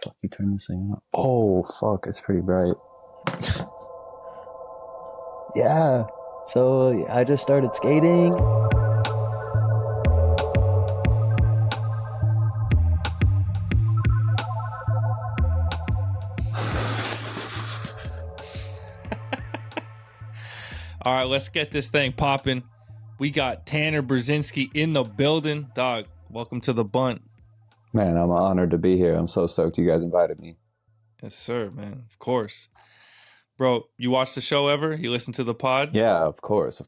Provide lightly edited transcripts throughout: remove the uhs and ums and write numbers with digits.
fuck you turn this thing on? Oh, fuck, it's pretty bright. Yeah, so I just started skating. All right, let's get this thing popping. We got Tanner Burzinski in the building. Dog, welcome to the Bunt. Man, I'm honored to be here. I'm so stoked you guys invited me. Yes, sir, man. Of course. Bro, you watch the show ever? You listen to the pod? Yeah, of course.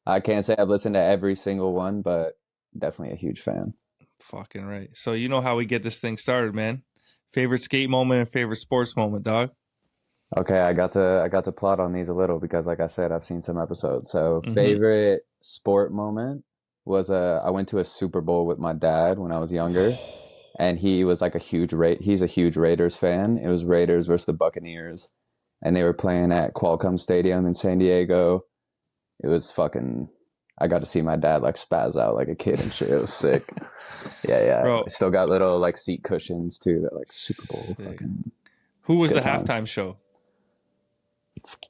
I can't say I've listened to every single one, but definitely a huge fan. Fucking right. So you know how we get this thing started, man. Favorite skate moment and favorite sports moment, dog. Okay, I got to plot on these a little because, like I said, I've seen some episodes. So, favorite sport moment was I went to a Super Bowl with my dad when I was younger, and he was like he's a huge Raiders fan. It was Raiders versus the Buccaneers, and they were playing at Qualcomm Stadium in San Diego. It was fucking. I got to see my dad like spaz out like a kid and shit. It was sick. Yeah. Bro. I still got little like seat cushions too. That like Super Bowl Sick. fucking. Who was the time. halftime show?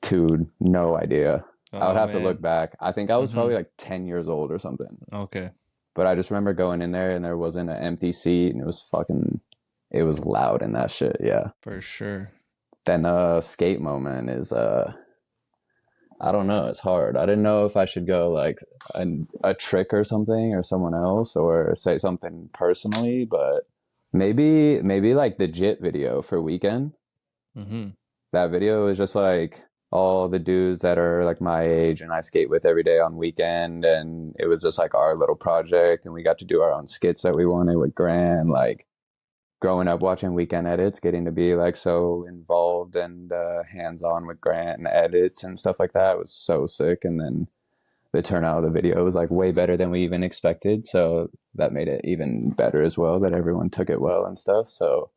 Dude, no idea. I would have to man. look back. I think I was probably like 10 years old or something. Okay. But I just remember going in there and there wasn't an empty seat and it was loud in that shit. Yeah. For sure. Then skate moment is I don't know. It's hard. I didn't know if I should go like a trick or something or someone else or say something personally, but maybe like the JIT video for Weekend. That video is just like all the dudes that are like my age and I skate with every day on Weekend, and it was just like our little project, and we got to do our own skits that we wanted with Grant. Like growing up watching Weekend edits, getting to be like so involved and hands-on with Grant and edits and stuff like that was so sick. And then the turnout of the video was like way better than we even expected, so that made it even better as well, that everyone took it well and stuff. So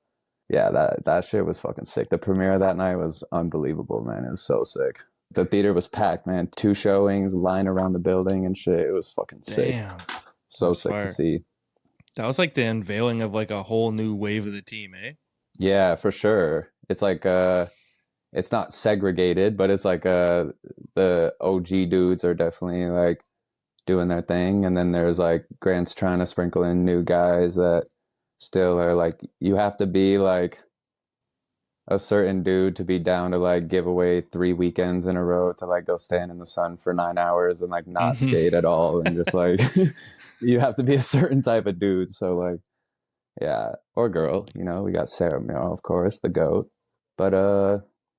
yeah, that shit was fucking sick. The premiere that night was unbelievable, man. It was so sick. The theater was packed, man. 2 showings, line around the building and shit. It was fucking sick. Damn. So That's sick fire. to see. That was like the unveiling of like a whole new wave of the team, eh? Yeah, for sure. It's like it's not segregated, but it's like the OG dudes are definitely like doing their thing, and then there's like Grant's trying to sprinkle in new guys that still are like, you have to be like a certain dude to be down to like give away 3 weekends in a row to like go stand in the sun for 9 hours and like not skate at all, and just like you have to be a certain type of dude. So like, yeah, or girl, you know, we got Sarah Miro, of course, the GOAT. But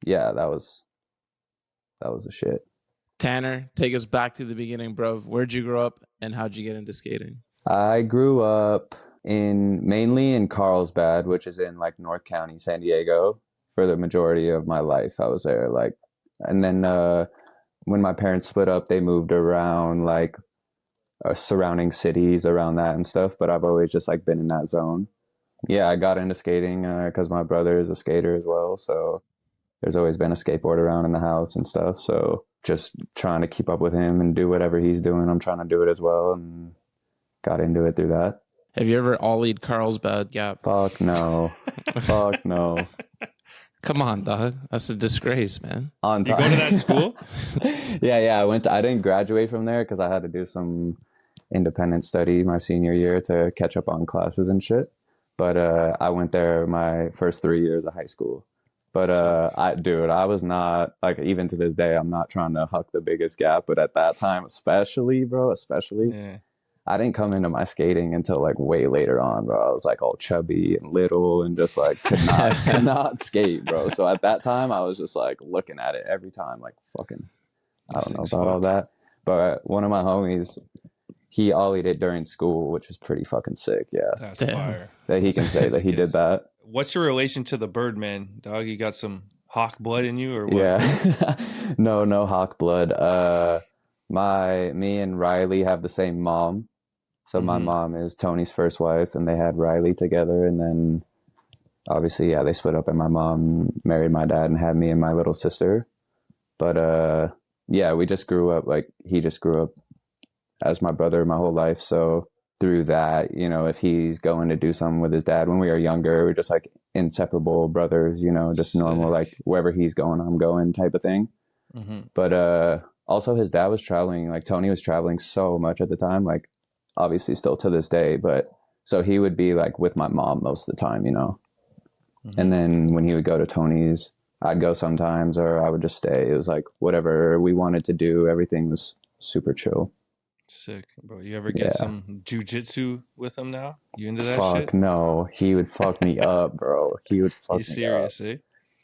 yeah, that was the shit. Tanner, take us back to the beginning, bro. Where'd you grow up and how'd you get into skating? I grew up mainly in Carlsbad, which is in like North County, San Diego. For the majority of my life, I was there. Like, and then when my parents split up, they moved around like surrounding cities around that and stuff. But I've always just like been in that zone. Yeah, I got into skating because my brother is a skater as well. So there's always been a skateboard around in the house and stuff. So just trying to keep up with him and do whatever he's doing, I'm trying to do it as well, and got into it through that. Have you ever ollied Carlsbad Gap? Fuck no. Fuck no. Come on, dog. That's a disgrace, man. On You time. go to that school? Yeah. I didn't graduate from there because I had to do some independent study my senior year to catch up on classes and shit. But I went there my first 3 years of high school. But I was not, like, even to this day, I'm not trying to huck the biggest gap. But at that time, especially, Yeah. I didn't come into my skating until like way later on, bro. I was like all chubby and little and just like could not skate, bro. So at that time, I was just like looking at it every time, like fucking, I don't know about all that. But one of my homies, he ollied it during school, which was pretty fucking sick. Yeah, That's fire. that he can say that he did that. What's your relation to the Birdman, dog? You got some hawk blood in you or what? Yeah, no hawk blood. Me and Riley have the same mom. So my mom is Tony's first wife, and they had Riley together. And then obviously, yeah, they split up, and my mom married my dad and had me and my little sister. But yeah, we just grew up, like, he just grew up as my brother my whole life. So through that, you know, if he's going to do something with his dad. When we were younger, we are just like inseparable brothers, you know, just normal, Sick. like wherever he's going, I'm going type of thing. But also his dad was traveling, like Tony was traveling so much at the time, like obviously still to this day, but so he would be like with my mom most of the time, you know. And then when he would go to Tony's, I'd go sometimes, or I would just stay. It was like whatever we wanted to do, everything was super chill. Sick, bro. You ever get some jujitsu with him now? You into that Fuck shit? no, he would fuck me up, bro. He would fuck You me serious, up. eh?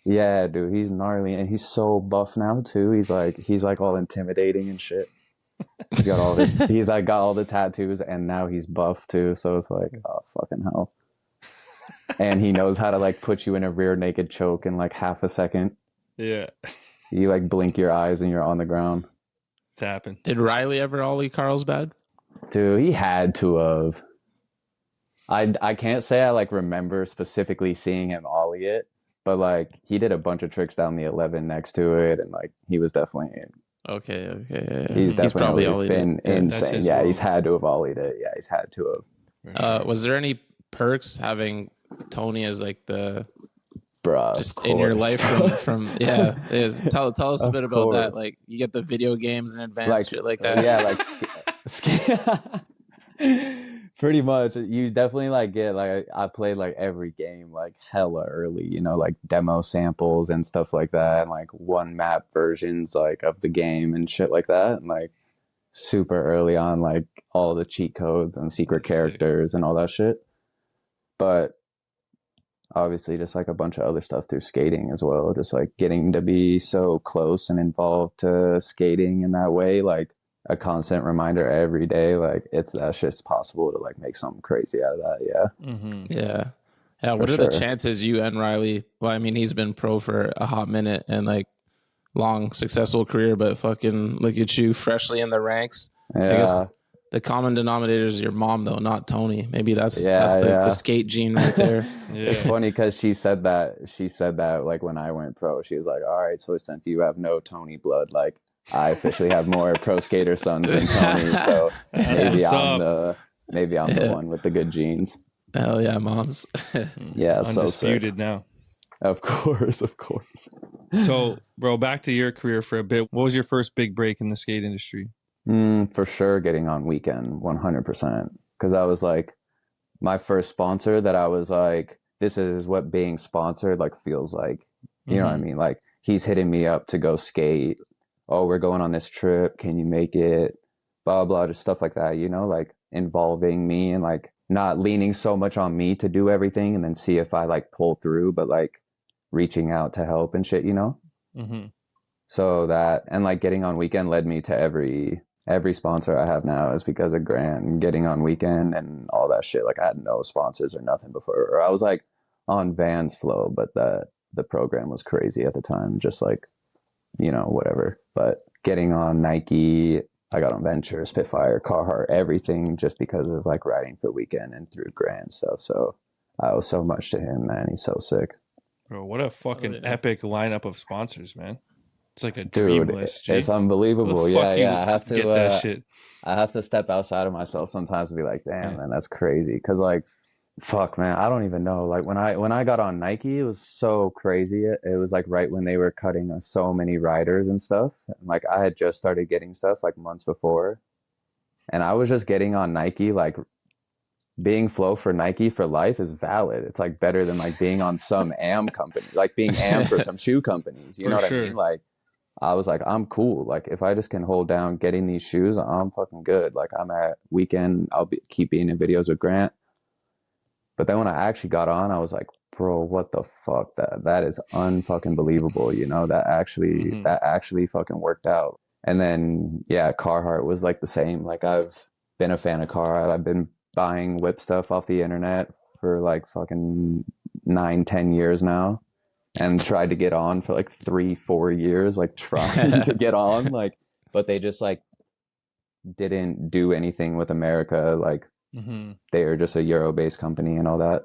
Yeah, dude, he's gnarly, and he's so buff now too. He's like all intimidating and shit. He's got all this. He's like got all the tattoos, and now he's buff too. So it's like, oh fucking hell. And he knows how to like put you in a rear naked choke in like half a second. Yeah. You like blink your eyes and you're on the ground. Tapping. Did Riley ever ollie Carlsbad? Dude, he had to have. I can't say I like remember specifically seeing him ollie it, but like he did a bunch of tricks down the 11 next to it, and like he was definitely. Okay. He's definitely probably always ollied been it. insane. Yeah, he's had to have ollied it. Yeah, he's had to have. Was there any perks having Tony as like the Bruh, just in your life from tell us a bit about that. Like you get the video games in advance, like shit like that. Yeah, like pretty much. You definitely like get like I played like every game like hella early, you know, like demo samples and stuff like that, and like one map versions like of the game and shit like that, and like super early on, like all the cheat codes and secret characters and all that shit. But obviously just like a bunch of other stuff through skating as well, just like getting to be so close and involved to skating in that way, like a constant reminder every day, like it's that shit's possible to like make something crazy out of that. Yeah, what are the chances you and Riley, well, I mean, he's been pro for a hot minute and like long successful career, but fucking look at you freshly in the ranks. I guess the common denominator is your mom, though, not Tony. Maybe that's the skate gene right there. It's funny because she said that like when I went pro, she was like, all right, so since you have no Tony blood, like I officially have more pro skater sons than Tony, so maybe I'm the one with the good genes. Hell yeah, moms. Yeah, undisputed so now. Of course. So, bro, back to your career for a bit. What was your first big break in the skate industry? For sure, getting on Weekend, 100%. Because I was like, my first sponsor that I was like, this is what being sponsored like feels like. You know what I mean? Like he's hitting me up to go skate. Oh, we're going on this trip. Can you make it? Blah, blah, just stuff like that, you know, like involving me and like not leaning so much on me to do everything and then see if I like pull through, but like reaching out to help and shit, you know? So that, and like getting on Weekend led me to every sponsor I have now is because of Grant and getting on Weekend and all that shit. Like I had no sponsors or nothing before. Or I was like on Vans Flow, but the program was crazy at the time, just like, you know, whatever. But getting on Nike, I got on Venture, Spitfire, Carhartt, everything just because of like riding for Weekend and through Grant stuff. So I owe so much to him, man. He's so sick. Bro, what a fucking epic lineup of sponsors, man. It's like a dream list. G. It's unbelievable. Yeah. I have to get that shit. I have to step outside of myself sometimes and be like, damn, man, that's crazy. Because like, fuck, man, I don't even know. Like when I got on Nike, it was so crazy. It was like right when they were cutting so many riders and stuff. And like I had just started getting stuff like months before, and I was just getting on Nike. Like being flow for Nike for life is valid. It's like better than like being on some AM company, like being AM for some shoe companies. You know what I mean? Like I was like, I'm cool. Like if I just can hold down getting these shoes, I'm fucking good. Like I'm at Weekend, keep being in videos with Grant. But then when I actually got on, I was like, bro, what the fuck? That is unfucking believable. You know, that actually fucking worked out. And then yeah, Carhartt was like the same. Like I've been a fan of Carhartt. I've been buying whip stuff off the internet for like fucking 9-10 years now, and tried to get on for like 3-4 years, like trying to get on, like, but they just like didn't do anything with America. Like they are just a Euro-based company and all that.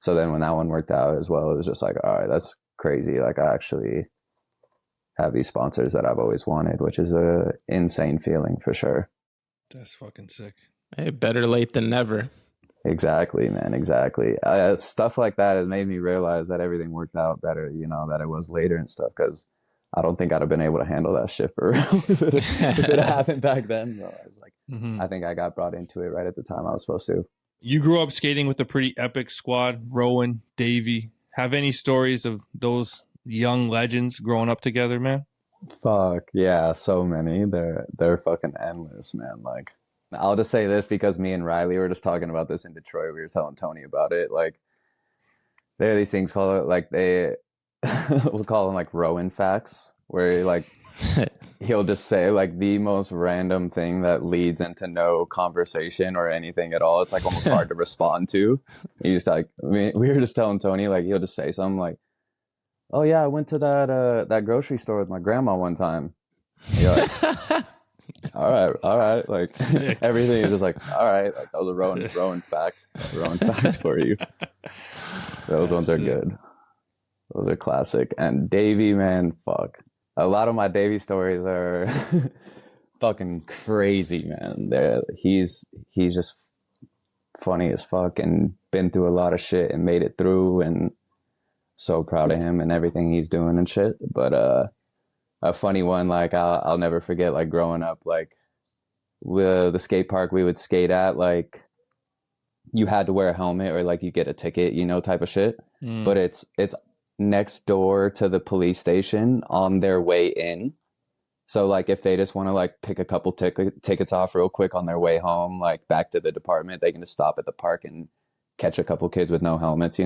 So then when that one worked out as well, it was just like, all right, that's crazy. Like I actually have these sponsors that I've always wanted, which is a insane feeling for sure. That's fucking sick. Hey, better late than never. Exactly, man. Exactly. Stuff like that has made me realize that everything worked out better, that it was later and stuff. Because I don't think I'd have been able to handle that shit for real if it happened back then. Bro. I was like, I think I got brought into it right at the time I was supposed to. You grew up skating with a pretty epic squad, Rowan, Davey. Have any stories of those young legends growing up together, man? Fuck yeah, so many. They're fucking endless, man. Like, I'll just say this because me and Riley were just talking about this in Detroit. We were telling Tony about it. Like, there are these things called we'll call them like Rowan facts, where like he'll just say like the most random thing that leads into no conversation or anything at all. It's like almost hard to respond to. He just like we were just telling Tony, like, he'll just say something like, "Oh yeah, I went to that grocery store with my grandma one time." You're like, all right, like everything is just like, all right, like that was a Rowan fact for you. Those ones are good. Those are classic. And Davey, man, fuck. A lot of my Davey stories are fucking crazy, man. He's just funny as fuck and been through a lot of shit and made it through, and so proud of him and everything he's doing and shit. But a funny one, like I'll never forget, like growing up, like the skate park we would skate at, like you had to wear a helmet or like you get a ticket, type of shit. But it's next door to the police station on their way in. So like if they just want to like pick a couple tickets off real quick on their way home, like back to the department, they can just stop at the park and catch a couple kids with no helmets,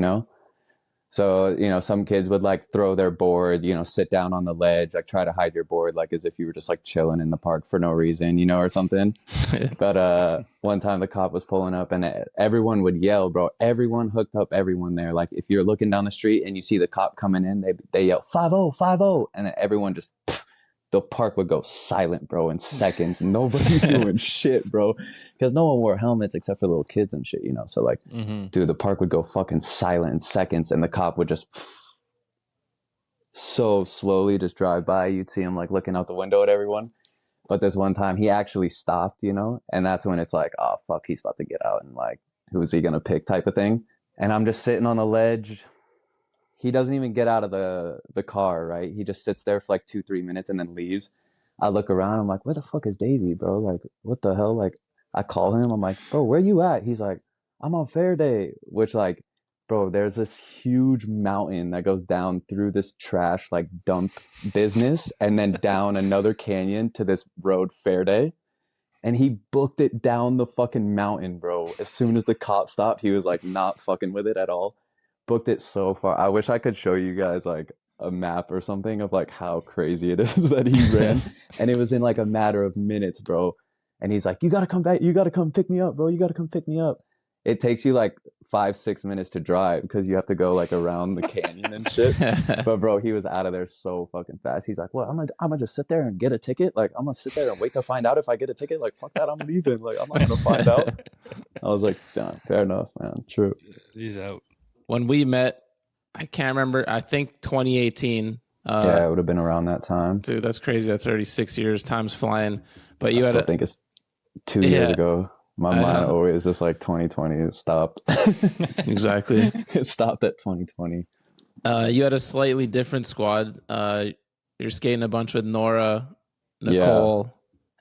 So, some kids would like throw their board, sit down on the ledge, like try to hide your board, like as if you were just like chilling in the park for no reason, or something. But one time the cop was pulling up and everyone would yell, bro. Everyone hooked up everyone there. Like if you're looking down the street and you see the cop coming in, they yell 5-0, 5-0. And then everyone just, the park would go silent, bro, in seconds. Nobody's doing shit, bro, because no one wore helmets except for little kids and shit, So like, dude, the park would go fucking silent in seconds, and the cop would just so slowly just drive by. You'd see him like looking out the window at everyone. But this one time he actually stopped, and that's when it's like, oh fuck, he's about to get out, and like, who's he gonna pick, type of thing. And I'm just sitting on the ledge. He doesn't even get out of the car, right? He just sits there for like 2-3 minutes and then leaves. I look around. I'm like, where the fuck is Davey, bro? Like, what the hell? Like, I call him. I'm like, bro, where you at? He's like, I'm on Fair Day, which like, bro, there's this huge mountain that goes down through this trash like dump business and then down another canyon to this road, Fair Day. And he booked it down the fucking mountain, bro. As soon as the cop stopped, he was like not fucking with it at all. Booked it so far. I wish I could show you guys like a map or something of like how crazy it is that he ran. And it was in like a matter of minutes, bro. And he's like, you gotta come back, you gotta come pick me up, bro, you gotta come pick me up. It takes you like 5-6 minutes to drive because you have to go like around the canyon and shit. But bro, he was out of there so fucking fast. He's like, well, I'm gonna just sit there and get a ticket. Like, I'm gonna sit there and wait to find out if I get a ticket. Like, fuck that, I'm leaving. Like, I'm not gonna find out. I was like, damn, fair enough, man. True. He's out. When we met, I can't remember. I think 2018. Yeah, it would have been around that time. Dude, that's crazy. That's already 6 years. Time's flying. But I think it's 2 years ago. My mind always just like 2020. It stopped. Exactly. It stopped at 2020. You had a slightly different squad. You're skating a bunch with Nora, Nicole,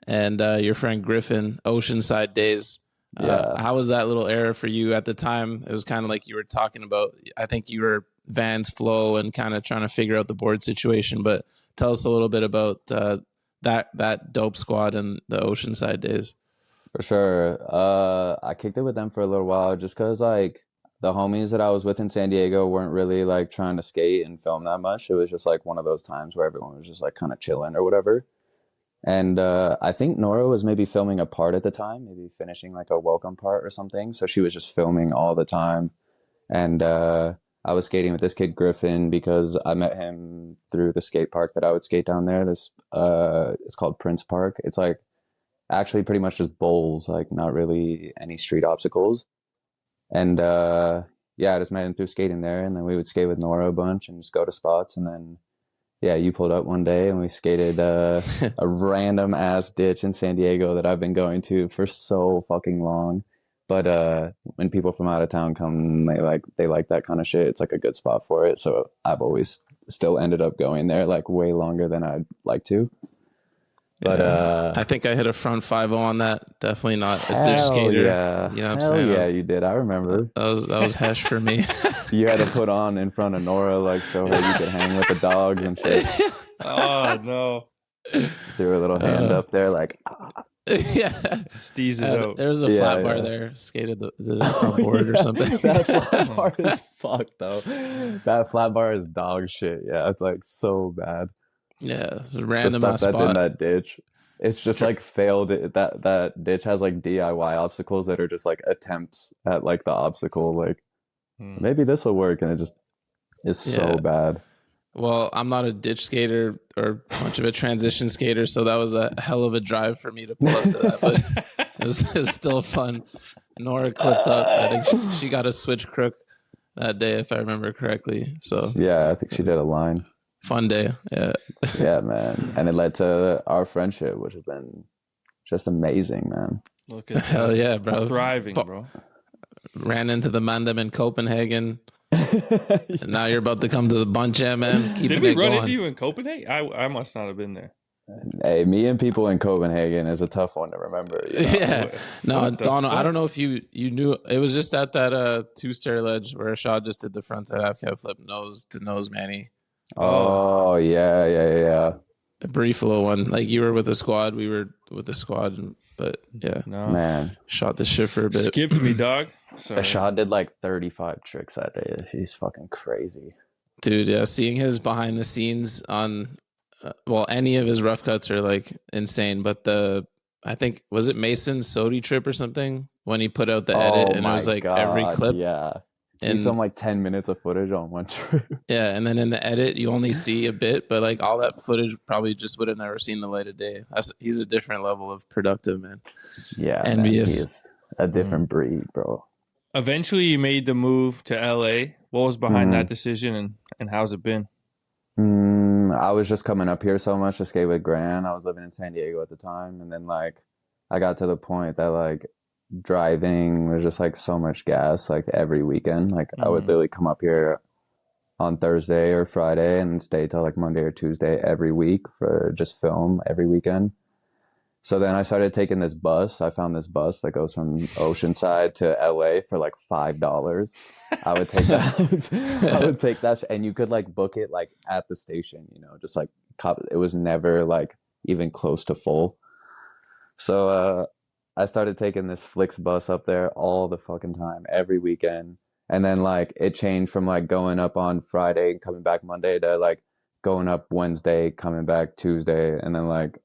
and your friend Griffin. Oceanside days. How was that little era for you at the time? It was kind of like you were talking about, I think you were Van's flow and kind of trying to figure out the board situation, but tell us a little bit about that dope squad and the Oceanside days. For sure. I kicked it with them for a little while just because like the homies that I was with in San Diego weren't really like trying to skate and film that much. It was just like one of those times where everyone was just like kind of chilling or whatever. And I think Nora was maybe filming a part at the time, maybe finishing like a welcome part or something. So she was just filming all the time. And I was skating with this kid Griffin because I met him through the skate park that I would skate down there. It's called Prince Park. It's like actually pretty much just bowls, like not really any street obstacles. And I just met him through skating there. And then we would skate with Nora a bunch and just go to spots. And then Yeah, you pulled up one day and we skated a random ass ditch in San Diego that I've been going to for so fucking long. But when people from out of town come, they like that kind of shit. It's like a good spot for it. So I've always still ended up going there like way longer than I'd like to. But I think I hit a front 5-0 on that. Definitely not a ditch skater. Yeah. You know what I'm hell saying? Yeah, you did. I remember. That was hesh for me. You had to put on in front of Nora, like, so her you could hang with the dogs and shit. Oh no! Threw a little hand up there, like. Yeah, steez it out. There was a flat bar there. Skated the front board or something. That flat bar is fucked though. That flat bar is dog shit. Yeah, it's like so bad. Yeah, random the stuff that's spot. in that ditch. It's just like failed. That ditch has like DIY obstacles that are just like attempts at like the obstacle. Like maybe this will work, and it just is so bad. Well, I'm not a ditch skater or much of a transition skater, so that was a hell of a drive for me to pull up to that. But it was still fun. Nora clipped up. I think she got a switch crook that day, if I remember correctly. So yeah, I think she did a line. Fun day. Yeah. Yeah, man. And it led to our friendship, which has been just amazing, man. Look at hell yeah, bro. Thriving, bro. Ran into the Mandem in Copenhagen. And now you're about to come to the Bunt Jam, man. Did we run into you in Copenhagen? I must not have been there. Hey, meeting people in Copenhagen is a tough one to remember. You know? Yeah. No, Donald, I don't know if you knew. It was just at that two-stair ledge where Shaw just did the frontside half cab flip nose to nose Manny. Oh, yeah. A brief little one. Like you were with the squad, we were with the squad, but yeah. No. Man. Shot the shit for a bit. Skipped me, dog. Shaw did like 35 tricks that day. He's fucking crazy. Dude, yeah. Seeing his behind the scenes on, any of his rough cuts are like insane, but I think, was it Mason's Sodi trip or something? When he put out the edit and it was like every clip. Yeah. And he filmed like 10 minutes of footage on one trip. Yeah, and then in the edit, you only see a bit, but like all that footage probably just would have never seen the light of day. He's a different level of productive, man. Yeah, envious. Man, he is a different breed, bro. Eventually, you made the move to LA. What was behind that decision, and how's it been? I was just coming up here so much to skate with Gran. I was living in San Diego at the time, and then like I got to the point that like driving was just like so much gas like every weekend. Like I would literally come up here on Thursday or Friday and stay till like Monday or Tuesday every week for just film every weekend. So then I started taking this bus. I found this bus that goes from Oceanside to LA for like $5. I would take that. And you could like book it like at the station, you know, just like it was never like even close to full. So I started taking this Flix bus up there all the fucking time, every weekend. And then like it changed from like going up on Friday and coming back Monday to like going up Wednesday, coming back Tuesday. And then like,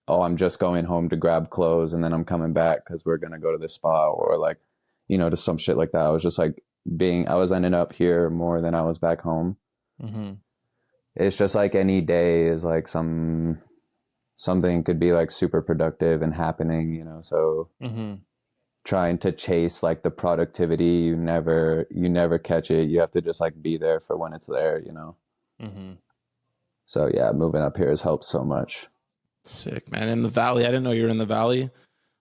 oh, I'm just going home to grab clothes and then I'm coming back because we're going to go to the spa or like, you know, just some shit like that. I was just like I was ending up here more than I was back home. Mm-hmm. It's just like any day is like something could be like super productive and happening, you know, so trying to chase like the productivity, you never catch it. You have to just like be there for when it's there, you know. So yeah, moving up here has helped so much. Sick, man. In the valley, I didn't know you were in the valley.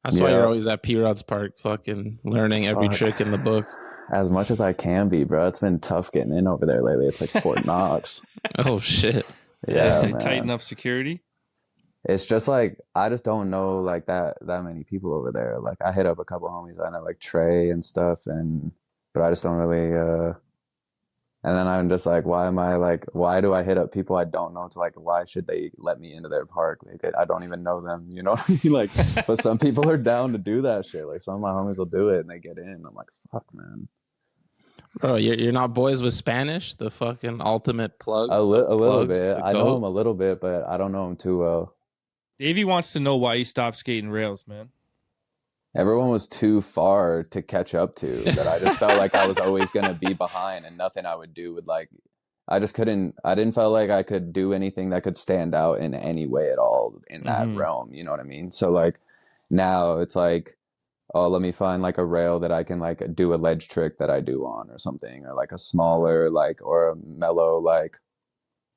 That's why you're always at P-Rod's Park fucking learning every trick in the book. As much as I can be, bro. It's been tough getting in over there lately. It's like Fort Knox. Oh shit. Yeah, man. Tighten up security. It's just like I just don't know like that many people over there. Like I hit up a couple homies I know, like Trey and stuff, but I just don't really. And then I'm just like, why do I hit up people I don't know? To like, why should they let me into their park? Like, I don't even know them, you know what I mean? Like, but some people are down to do that shit. Like some of my homies will do it and they get in. I'm like, fuck, man. Bro, you're not boys with Spanish? The fucking ultimate plug? A little bit. I know him a little bit, but I don't know him too well. Davey wants to know why you stopped skating rails, man. Everyone was too far to catch up to, that I just felt like I was always going to be behind and nothing I would do would like, I didn't feel like I could do anything that could stand out in any way at all in that realm. You know what I mean? So like now it's like, oh, let me find like a rail that I can like do a ledge trick that I do on or something, or like a smaller, like, or a mellow, like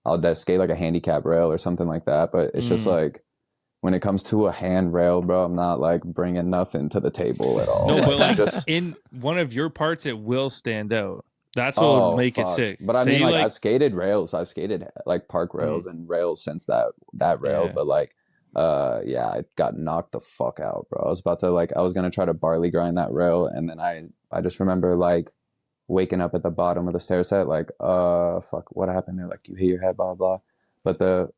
I'll just skate like a handicap rail or something like that. But it's just like, when it comes to a handrail, bro, I'm not like bringing nothing to the table at all. No, but like just in one of your parts, it will stand out. That's what would make it sick. But I mean, like I've skated rails. I've skated like park rails and rails since that rail. But like, yeah, I got knocked the fuck out, bro. I was about to I was gonna try to barley grind that rail, and then I just remember like waking up at the bottom of the stair set, like, fuck, what happened there? Like, you hit your head, blah blah. But the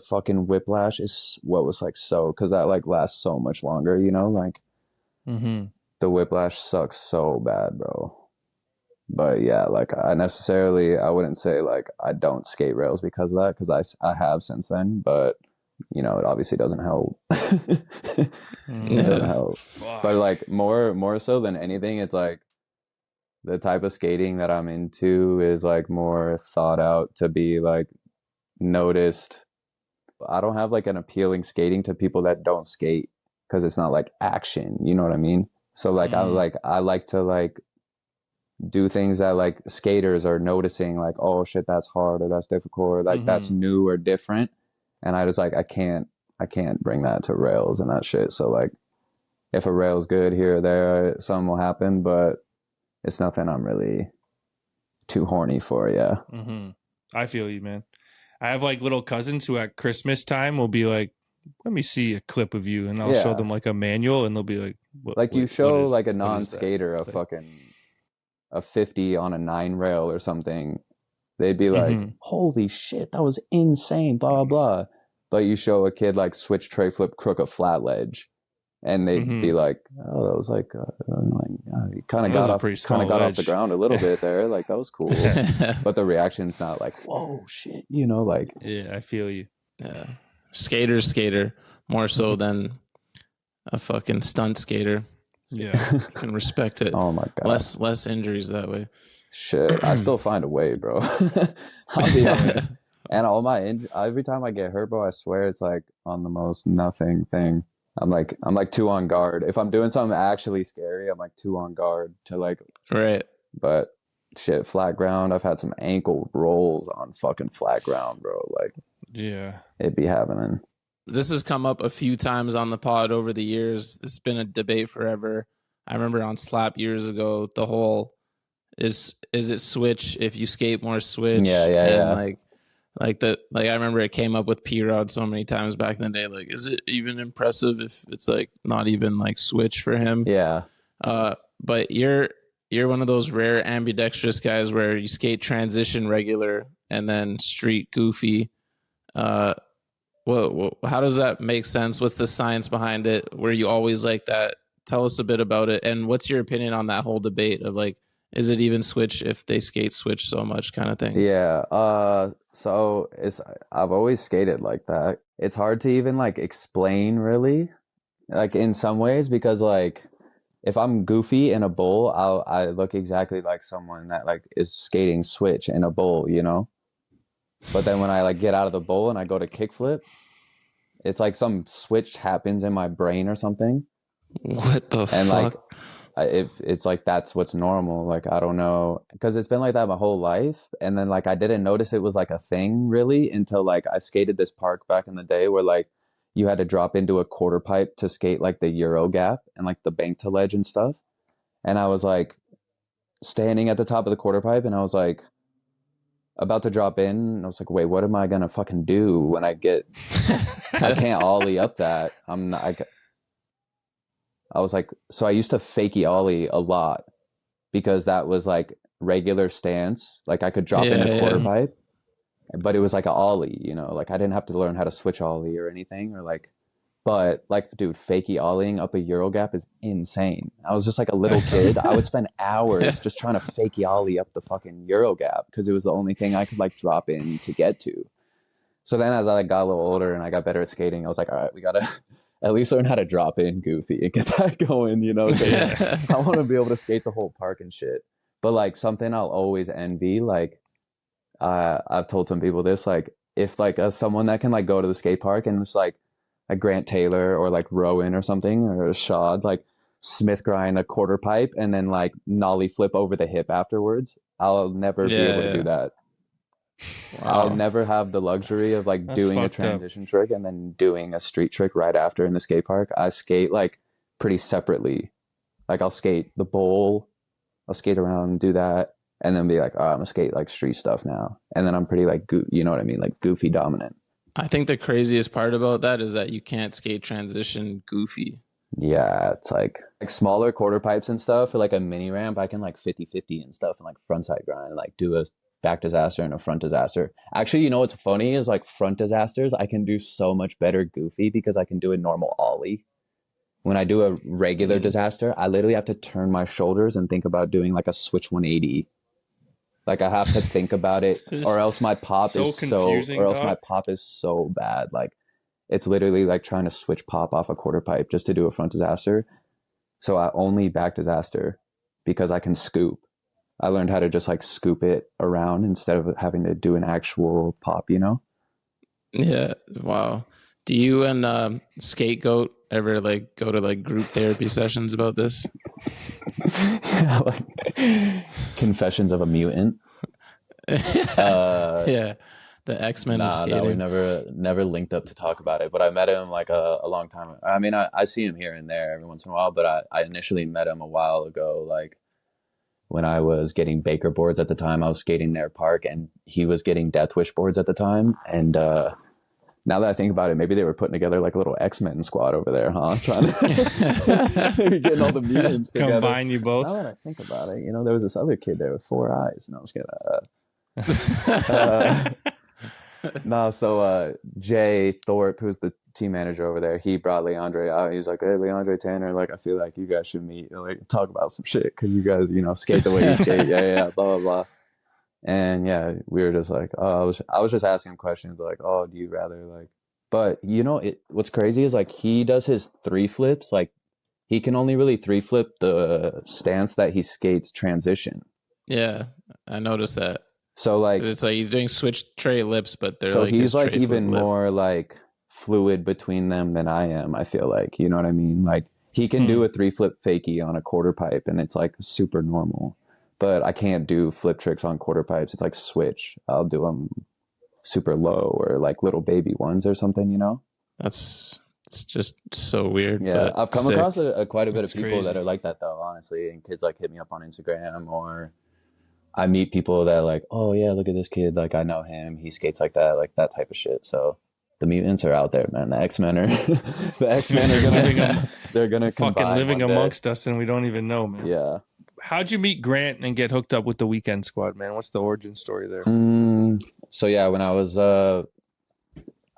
fucking whiplash is what was like so, because that like lasts so much longer, you know, like the whiplash sucks so bad, bro. But yeah, like I wouldn't say like I don't skate rails because of that, because I have since then, but you know, it obviously doesn't help. It doesn't help. But like more so than anything, it's like the type of skating that I'm into is like more thought out to be like noticed. I don't have like an appealing skating to people that don't skate, because it's not like action, you know what I mean? So like I like to like do things that like skaters are noticing, like, oh shit, that's hard, or that's difficult, or like that's new or different, and I just like I can't bring that to rails and that shit. So like if a rail's good here or there, something will happen, but it's nothing I'm really too horny for. I feel you, man. I have like little cousins who at Christmas time will be like, let me see a clip of you, and I'll show them like a manual, and they'll be like, you show like a non-skater a 50 on a 9 rail or something, they'd be like, holy shit, that was insane, blah blah. But you show a kid like switch tray flip crook a flat ledge, and they'd be like, oh, that was like, he kind of got off the ground a little bit there, like that was cool. But the reaction's not like, whoa shit, you know, like. Yeah, I feel you. Yeah, skater more so than a fucking stunt skater. Yeah, you can respect it. Oh my god, less injuries that way. Shit, I still find a way, bro. I'll be honest. And all my every time I get hurt, bro, I swear it's like on the most nothing thing. I'm like 2 on guard. If I'm doing something actually scary, I'm like 2 on guard to like. Right. But shit, flat ground, I've had some ankle rolls on fucking flat ground, bro. Like, yeah, it'd be happening. This has come up a few times on the pod over the years. This has been a debate forever. I remember on Slap years ago, the whole is it switch if you skate more switch? Yeah. Like I remember it came up with P-Rod so many times back in the day. Like, is it even impressive if it's like not even like switch for him? Yeah. But you're one of those rare ambidextrous guys where you skate transition regular and then street goofy. Well, how does that make sense? What's the science behind it? Were you always like that? Tell us a bit about it. And what's your opinion on that whole debate of like, is it even switch if they skate switch so much kind of thing? Yeah. So I've always skated like that. It's hard to even like explain really, like in some ways, because like if I'm goofy in a bowl, I look exactly like someone that like is skating switch in a bowl, you know? But then when I like get out of the bowl and I go to kickflip, it's like some switch happens in my brain or something. What the and fuck? Like, if it's like that's what's normal, like I don't know, because it's been like that my whole life. And then like I didn't notice it was like a thing really until like I skated this park back in the day where like you had to drop into a quarter pipe to skate like the Euro gap and like the bank to ledge and stuff. And I was like standing at the top of the quarter pipe and I was like about to drop in, and I was like, wait, what am I gonna fucking do when I get I can't ollie up that. I was like, so I used to fakie ollie a lot because that was like regular stance. Like I could drop into quarter pipe, but it was like an ollie, you know, like I didn't have to learn how to switch ollie or anything, or like, but like, dude, fakie ollieing up a Euro gap is insane. I was just like a little kid. I would spend hours just trying to fakie ollie up the fucking Euro gap because it was the only thing I could like drop in to get to. So then as I like got a little older and I got better at skating, I was like, all right, we gotta at least learn how to drop in goofy and get that going, you know, because I want to be able to skate the whole park and shit. But like something I'll always envy, like I've told some people this, like if like someone that can like go to the skate park and just like a Grant Taylor or like Rowan or something, or a Shad, like Smith grind a quarter pipe and then like nollie flip over the hip afterwards, I'll never be able to do that. Wow. I'll never have the luxury of like doing a transition trick and then doing a street trick right after in the skate park. I skate like pretty separately. Like I'll skate the bowl, I'll skate around and do that, and then be like, oh, I'm gonna skate like street stuff now. And then I'm pretty like, you know what I mean? Like goofy dominant. I think the craziest part about that is that you can't skate transition goofy. Yeah, it's like smaller quarter pipes and stuff for like a mini ramp. I can like 50-50 and stuff and like frontside grind, like do a back disaster and a front disaster. Actually, you know what's funny is like front disasters, I can do so much better goofy because I can do a normal ollie. When I do a regular disaster, I literally have to turn my shoulders and think about doing like a switch 180. Like I have to think about it, or else my pop my pop is so bad. Like it's literally like trying to switch pop off a quarter pipe just to do a front disaster. So I only back disaster because I can scoop. I learned how to just like scoop it around instead of having to do an actual pop, you know? Yeah. Wow. Do you and Skate Goat ever like go to like group therapy sessions about this? Yeah, like Confessions of a Mutant. Yeah. The X-Men of skating. No, we never linked up to talk about it, but I met him like a long time ago. I mean, I see him here and there every once in a while, but I initially met him a while ago, like when I was getting Baker boards at the time. I was skating their park and he was getting Death Wish boards at the time. And now that I think about it, maybe they were putting together like a little X-Men squad over there, huh? Trying to maybe getting all the mutants together. Combine you both. Now that I think about it, you know, there was this other kid there with 4 eyes, and I was gonna so Jay Thorpe, who's the team manager over there, he brought Leandre out. He's like, hey, Leandre, Tanner, like I feel like you guys should meet, like talk about some shit, because you guys, you know, skate the way you skate. Yeah, blah blah blah. And yeah, we were just like, oh, I was just asking him questions like, oh, do you rather like, but you know, what's crazy is like he does his 3 flips, like he can only really 3 flip the stance that he skates transition. Yeah, I noticed that. So like it's like he's doing switch tray lips, but they're so like he's like even more like fluid between them than I am. I feel like, you know what I mean? Like he can do a 3 flip fakie on a quarter pipe, and it's like super normal. But I can't do flip tricks on quarter pipes. It's like switch. I'll do them super low or like little baby ones or something, you know? It's just so weird. Yeah, I've come across quite a bit of people that are like that though, honestly. And kids like hit me up on Instagram, or I meet people that are like, oh yeah, look at this kid. Like I know him. He skates like that type of shit. So the mutants are out there, man. The X-Men are they're gonna fucking living amongst us, and we don't even know, man. Yeah. How'd you meet Grant and get hooked up with the Weekend Squad, man? What's the origin story there? So yeah, when I was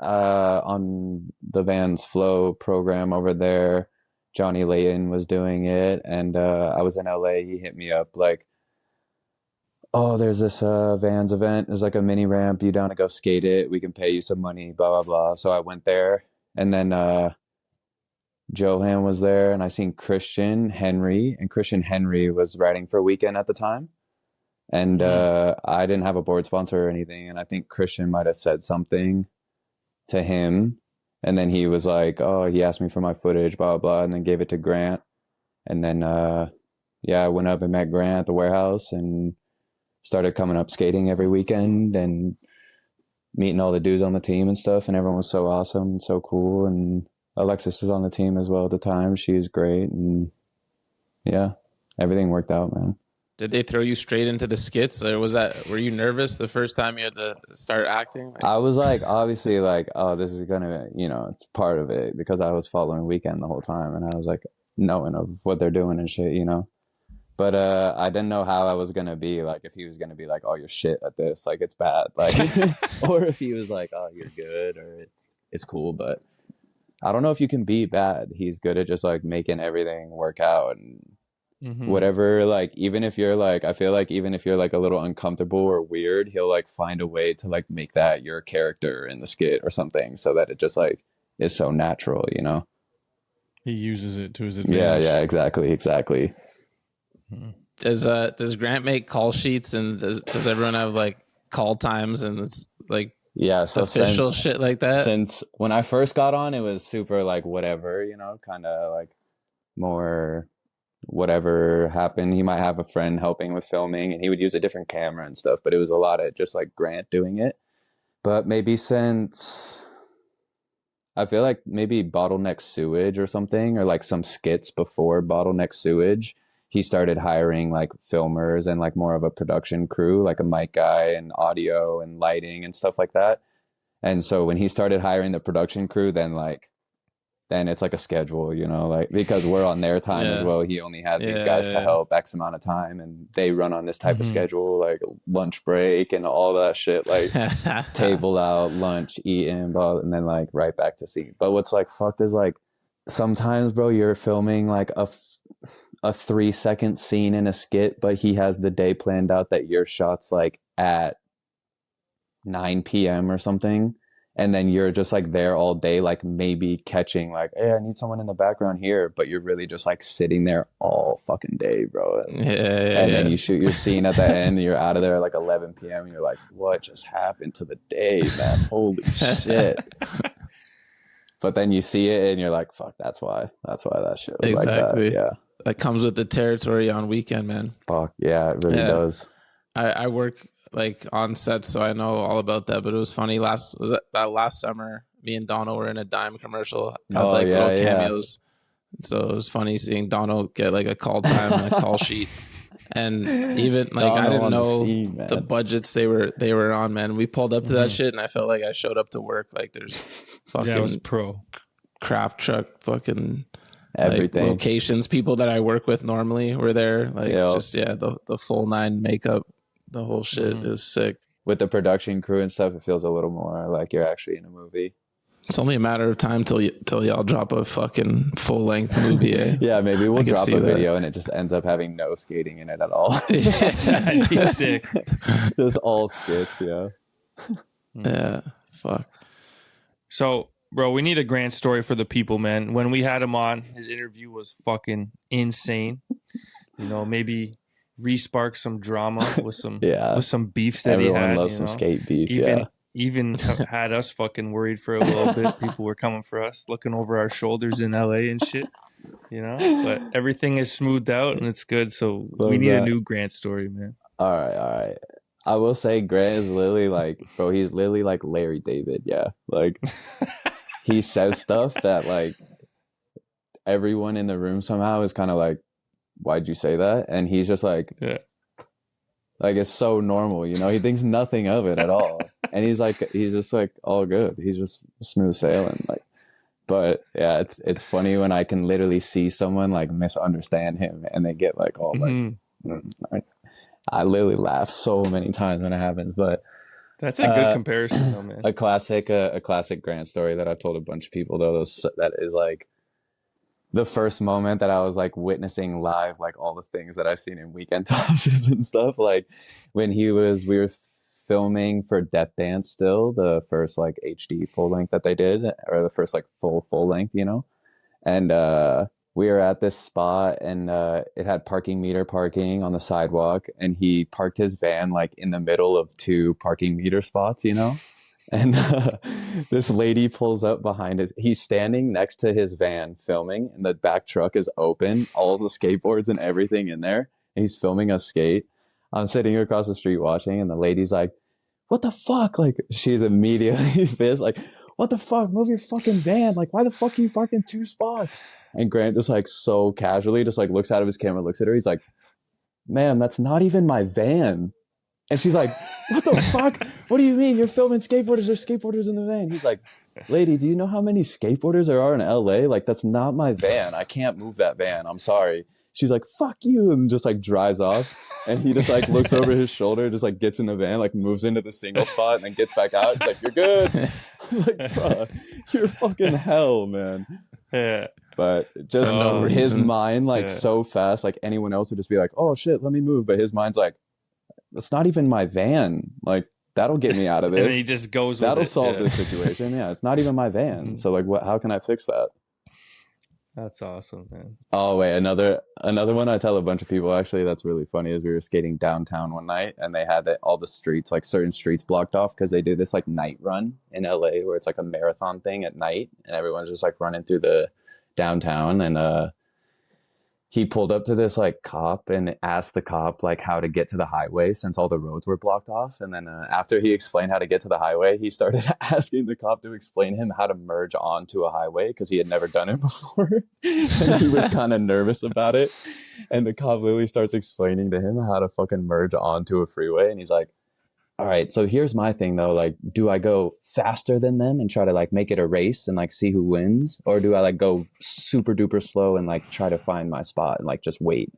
on the Vans Flow program over there, Johnny Layton was doing it, and I was in LA. He hit me up like, oh, there's this Vans event. There's like a mini ramp. You down to go skate it? We can pay you some money, blah, blah, blah. So I went there, and then Johan was there, and I seen Christian Henry, and Christian Henry was riding for Weekend at the time. And I didn't have a board sponsor or anything, and I think Christian might have said something to him, and then he was like, oh, he asked me for my footage, blah, blah, blah, and then gave it to Grant. And then, I went up and met Grant at the warehouse and started coming up skating every weekend and meeting all the dudes on the team and stuff, and everyone was so awesome and so cool. And Alexis was on the team as well at the time. She was great, and yeah, everything worked out, man. Did they throw you straight into the skits, or were you nervous the first time you had to start acting? I was like, obviously like, oh, this is gonna, you know, it's part of it, because I was following Weekend the whole time, and I was like knowing of what they're doing and shit, you know. But I didn't know how I was gonna be, like if he was gonna be like, oh, you're shit at this, like it's bad, like or if he was like, oh, you're good, or it's cool. But I don't know if you can be bad. He's good at just like making everything work out, and whatever, like even if you're like, I feel like even if you're like a little uncomfortable or weird, he'll like find a way to like make that your character in the skit or something, so that it just like is so natural, you know. He uses it to his advantage. Yeah, exactly. Does Grant make call sheets, and does everyone have like call times, and it's like so official shit like that? Since when I first got on, it was super like whatever, you know, kind of like more whatever happened, he might have a friend helping with filming, and he would use a different camera and stuff, but it was a lot of just like Grant doing it. But maybe since, I feel like maybe Bottleneck Sewage or something, or like some skits before Bottleneck Sewage, he started hiring like filmers and like more of a production crew, like a mic guy and audio and lighting and stuff like that. And so when he started hiring the production crew, then it's like a schedule, you know, like, because we're on their time as well. He only has these guys to help X amount of time, and they run on this type of schedule, like lunch break and all that shit, like table out, lunch, eating, and then like right back to scene. But what's like fucked is like sometimes, bro, you're filming like a 3-second scene in a skit, but he has the day planned out that your shot's like at 9 p.m. or something. And then you're just like there all day, like maybe catching like, hey, I need someone in the background here. But you're really just like sitting there all fucking day, bro. And then you shoot your scene at the end, and you're out of there at like 11 p.m. And you're like, what just happened to the day, man? Holy shit. But then you see it and you're like, fuck, that's why that shit was like that. Yeah. That comes with the territory on weekend, man. Fuck, yeah, it really does. I work like on set, so I know all about that. But it was funny. Last summer, me and Dono were in a Dime commercial. Had little cameos. So it was funny seeing Dono get like a call time and a call sheet. And even like I didn't know the budgets they were on, man. We pulled up to that shit, and I felt like I showed up to work. Like there's fucking it was pro craft truck, fucking everything, like, locations. People that I work with normally were there. Like just the full 9 makeup. The whole shit is sick. With the production crew and stuff, it feels a little more like you're actually in a movie. It's only a matter of time till y'all drop a fucking full length movie. Eh? Yeah, maybe we'll drop a video and it just ends up having no skating in it at all. That'd be sick. Just all skits, yeah. Yeah, fuck. So, bro, we need a Grant story for the people, man. When we had him on, his interview was fucking insane. You know, maybe re-spark some drama with some beefs that everyone he had. Loves some skate beef. Even had us fucking worried for a little bit. People were coming for us, looking over our shoulders in LA and shit. You know, but everything is smoothed out and it's good. So we need a new Grant story, man. All right. I will say Grant is literally like, bro, he's literally like Larry David. Yeah, like he says stuff that like everyone in the room somehow is kind of like, why'd you say that? And he's just like, like it's so normal, you know. He thinks nothing of it at all, and he's just like all good. He's just smooth sailing, like. But yeah, it's funny when I can literally see someone like misunderstand him, and they get like all like. I literally laugh so many times when it happens, but that's a good comparison, though, man. A classic Grant story that I've told a bunch of people though. That is like the first moment that I was like witnessing live, like all the things that I've seen in Weekend Tashes and stuff. Like when we were filming for Death Dance still, the first like HD full length that they did, or the first like full length, you know? And we were at this spot, and it had parking on the sidewalk, and he parked his van like in the middle of 2 parking meter spots, you know? And this lady pulls up behind us. He's standing next to his van filming, and the back truck is open, all the skateboards and everything in there. And he's filming us skate. I'm sitting across the street watching, and the lady's like, what the fuck? Like, she's immediately pissed, like, what the fuck? Move your fucking van. Like, why the fuck are you parking 2 spots? And Grant just like so casually just like looks out of his camera, looks at her. He's like, ma'am, that's not even my van. And she's like, what the fuck? What do you mean? You're filming skateboarders. There's skateboarders in the van. He's like, lady, do you know how many skateboarders there are in LA? Like, that's not my van. I can't move that van. I'm sorry. She's like, fuck you. And just like drives off. And he just like looks over his shoulder, just like gets in the van, like moves into the single spot and then gets back out. He's like, you're good. I'm like, bro, you're fucking hell, man. Yeah. But just his mind, like so fast, like anyone else would just be like, oh shit, let me move. But his mind's like, that's not even my van. Like, that'll get me out of this. And he just goes that'll solve this situation. Yeah, it's not even my van. So like, how can I fix that? That's awesome, man. Oh wait, another one I tell a bunch of people actually that's really funny is we were skating downtown one night, and they had all the streets, like certain streets blocked off because they do this like night run in LA where it's like a marathon thing at night, and everyone's just like running through the downtown. And he pulled up to this like cop and asked the cop like how to get to the highway since all the roads were blocked off. And then after he explained how to get to the highway, he started asking the cop to explain him how to merge onto a highway because he had never done it before. And he was kind of nervous about it. And the cop literally starts explaining to him how to fucking merge onto a freeway. And he's like, all right, so here's my thing though. Like, do I go faster than them and try to like make it a race and like see who wins? Or do I like go super duper slow and like try to find my spot and like just wait?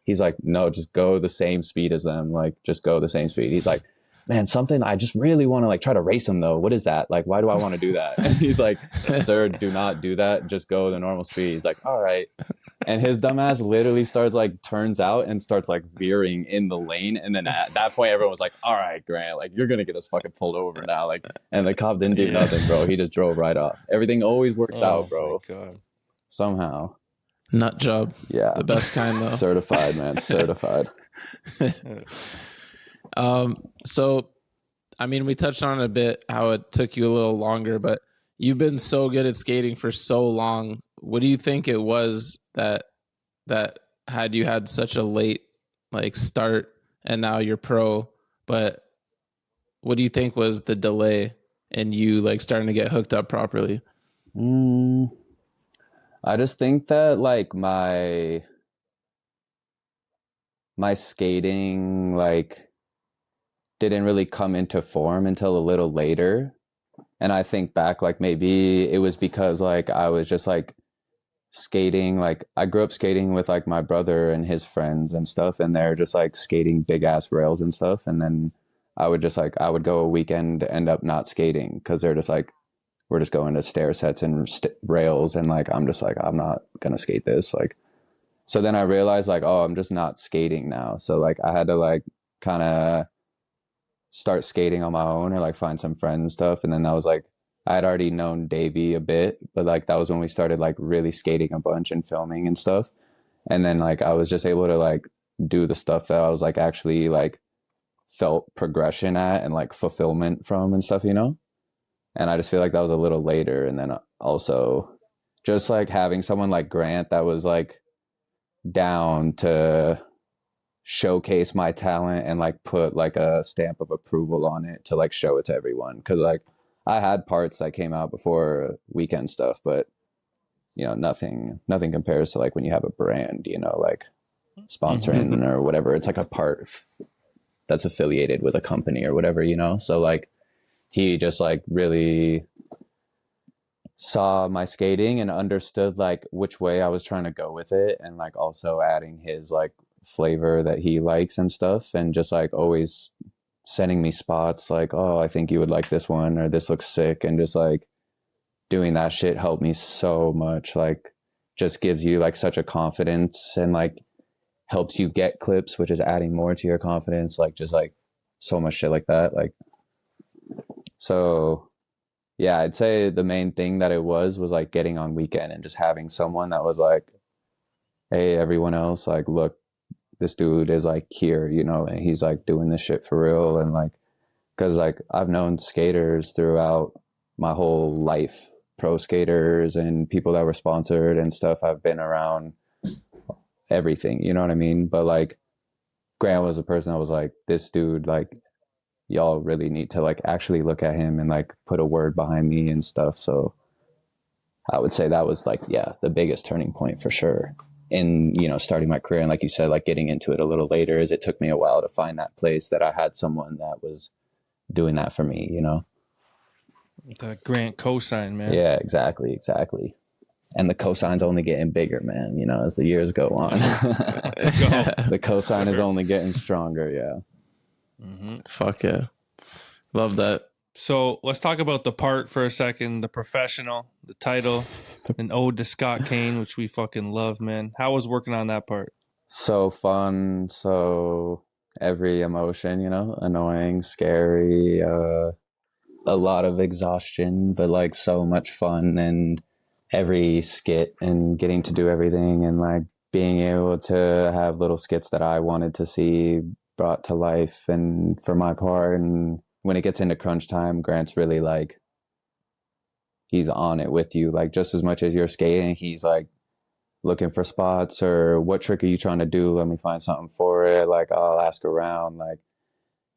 He's like, no, just go the same speed as them. Like, just go the same speed. He's like, man, something I just really want to like try to race them though. What is that? Like, why do I want to do that? And he's like, sir, do not do that. Just go the normal speed. He's like, all right. And his dumbass literally starts like turns out and starts like veering in the lane. And then at that point, everyone was like, all right, Grant, like you're going to get us fucking pulled over now. Like, and the cop didn't do nothing, bro. He just drove right off. Everything always works out, bro. God. Somehow. Nut job. Yeah. The best kind though. Certified, man. Certified. So, I mean, we touched on it a bit, how it took you a little longer, but you've been so good at skating for so long. What do you think it was that had you had such a late like start and now you're pro, but what do you think was the delay in you like starting to get hooked up properly? I just think that like my skating like didn't really come into form until a little later. And I think back like maybe it was because like I was just like skating, like I grew up skating with like my brother and his friends and stuff, and they're just like skating big ass rails and stuff. And then I would go a weekend end up not skating because they're just like, we're just going to stair sets and rails, and like I'm just like, I'm not gonna skate this. Like, so then I realized like, oh, I'm just not skating now. So like I had to like kind of start skating on my own or like find some friends and stuff. And then that was like, I had already known Davey a bit, but like that was when we started like really skating a bunch and filming and stuff. And then like I was just able to like do the stuff that I was like actually like felt progression at and like fulfillment from and stuff, you know? And I just feel like that was a little later. And then also just like having someone like Grant that was like down to showcase my talent and like put like a stamp of approval on it to like show it to everyone. Cause like I had parts that came out before weekend stuff, but you know, nothing compares to like when you have a brand, you know, like sponsoring or whatever. It's like a part that's affiliated with a company or whatever, you know? So like he just like really saw my skating and understood like which way I was trying to go with it, and like also adding his like flavor that he likes and stuff, and just like always sending me spots like, oh, I think you would like this one, or this looks sick, and just like doing that shit helped me so much. Like just gives you like such a confidence and like helps you get clips, which is adding more to your confidence. Like just like so much shit like that. Like, so yeah, I'd say the main thing that it was like getting on weekend and just having someone that was like, hey, everyone else, like, look, this dude is like here, you know, and he's like doing this shit for real. And like, cause like I've known skaters throughout my whole life, pro skaters and people that were sponsored and stuff. I've been around everything, you know what I mean? But like Grant was the person that was like, this dude, like, y'all really need to like actually look at him and like put a word behind me and stuff. So I would say that was like, yeah, the biggest turning point for sure in, you know, starting my career. And like you said, like getting into it a little later, is it took me a while to find that place that I had someone that was doing that for me, you know? The Grant cosign, man. Yeah, exactly. And the cosign's only getting bigger, man, you know, as the years go on. Let's go. The cosign is only getting stronger. Yeah. Mm-hmm. Fuck yeah. Love that. So let's talk about the part for a second. The professional, the title, an ode to Scott Kane, which we fucking love, man. How was working on that part? So fun. So every emotion, you know, annoying, scary, a lot of exhaustion, but like so much fun, and every skit and getting to do everything, and like being able to have little skits that I wanted to see brought to life. And for my part, and when it gets into crunch time, Grant's really like, he's on it with you, like just as much as you're skating, he's like looking for spots, or what trick are you trying to do? Let me find something for it. Like, I'll ask around. Like,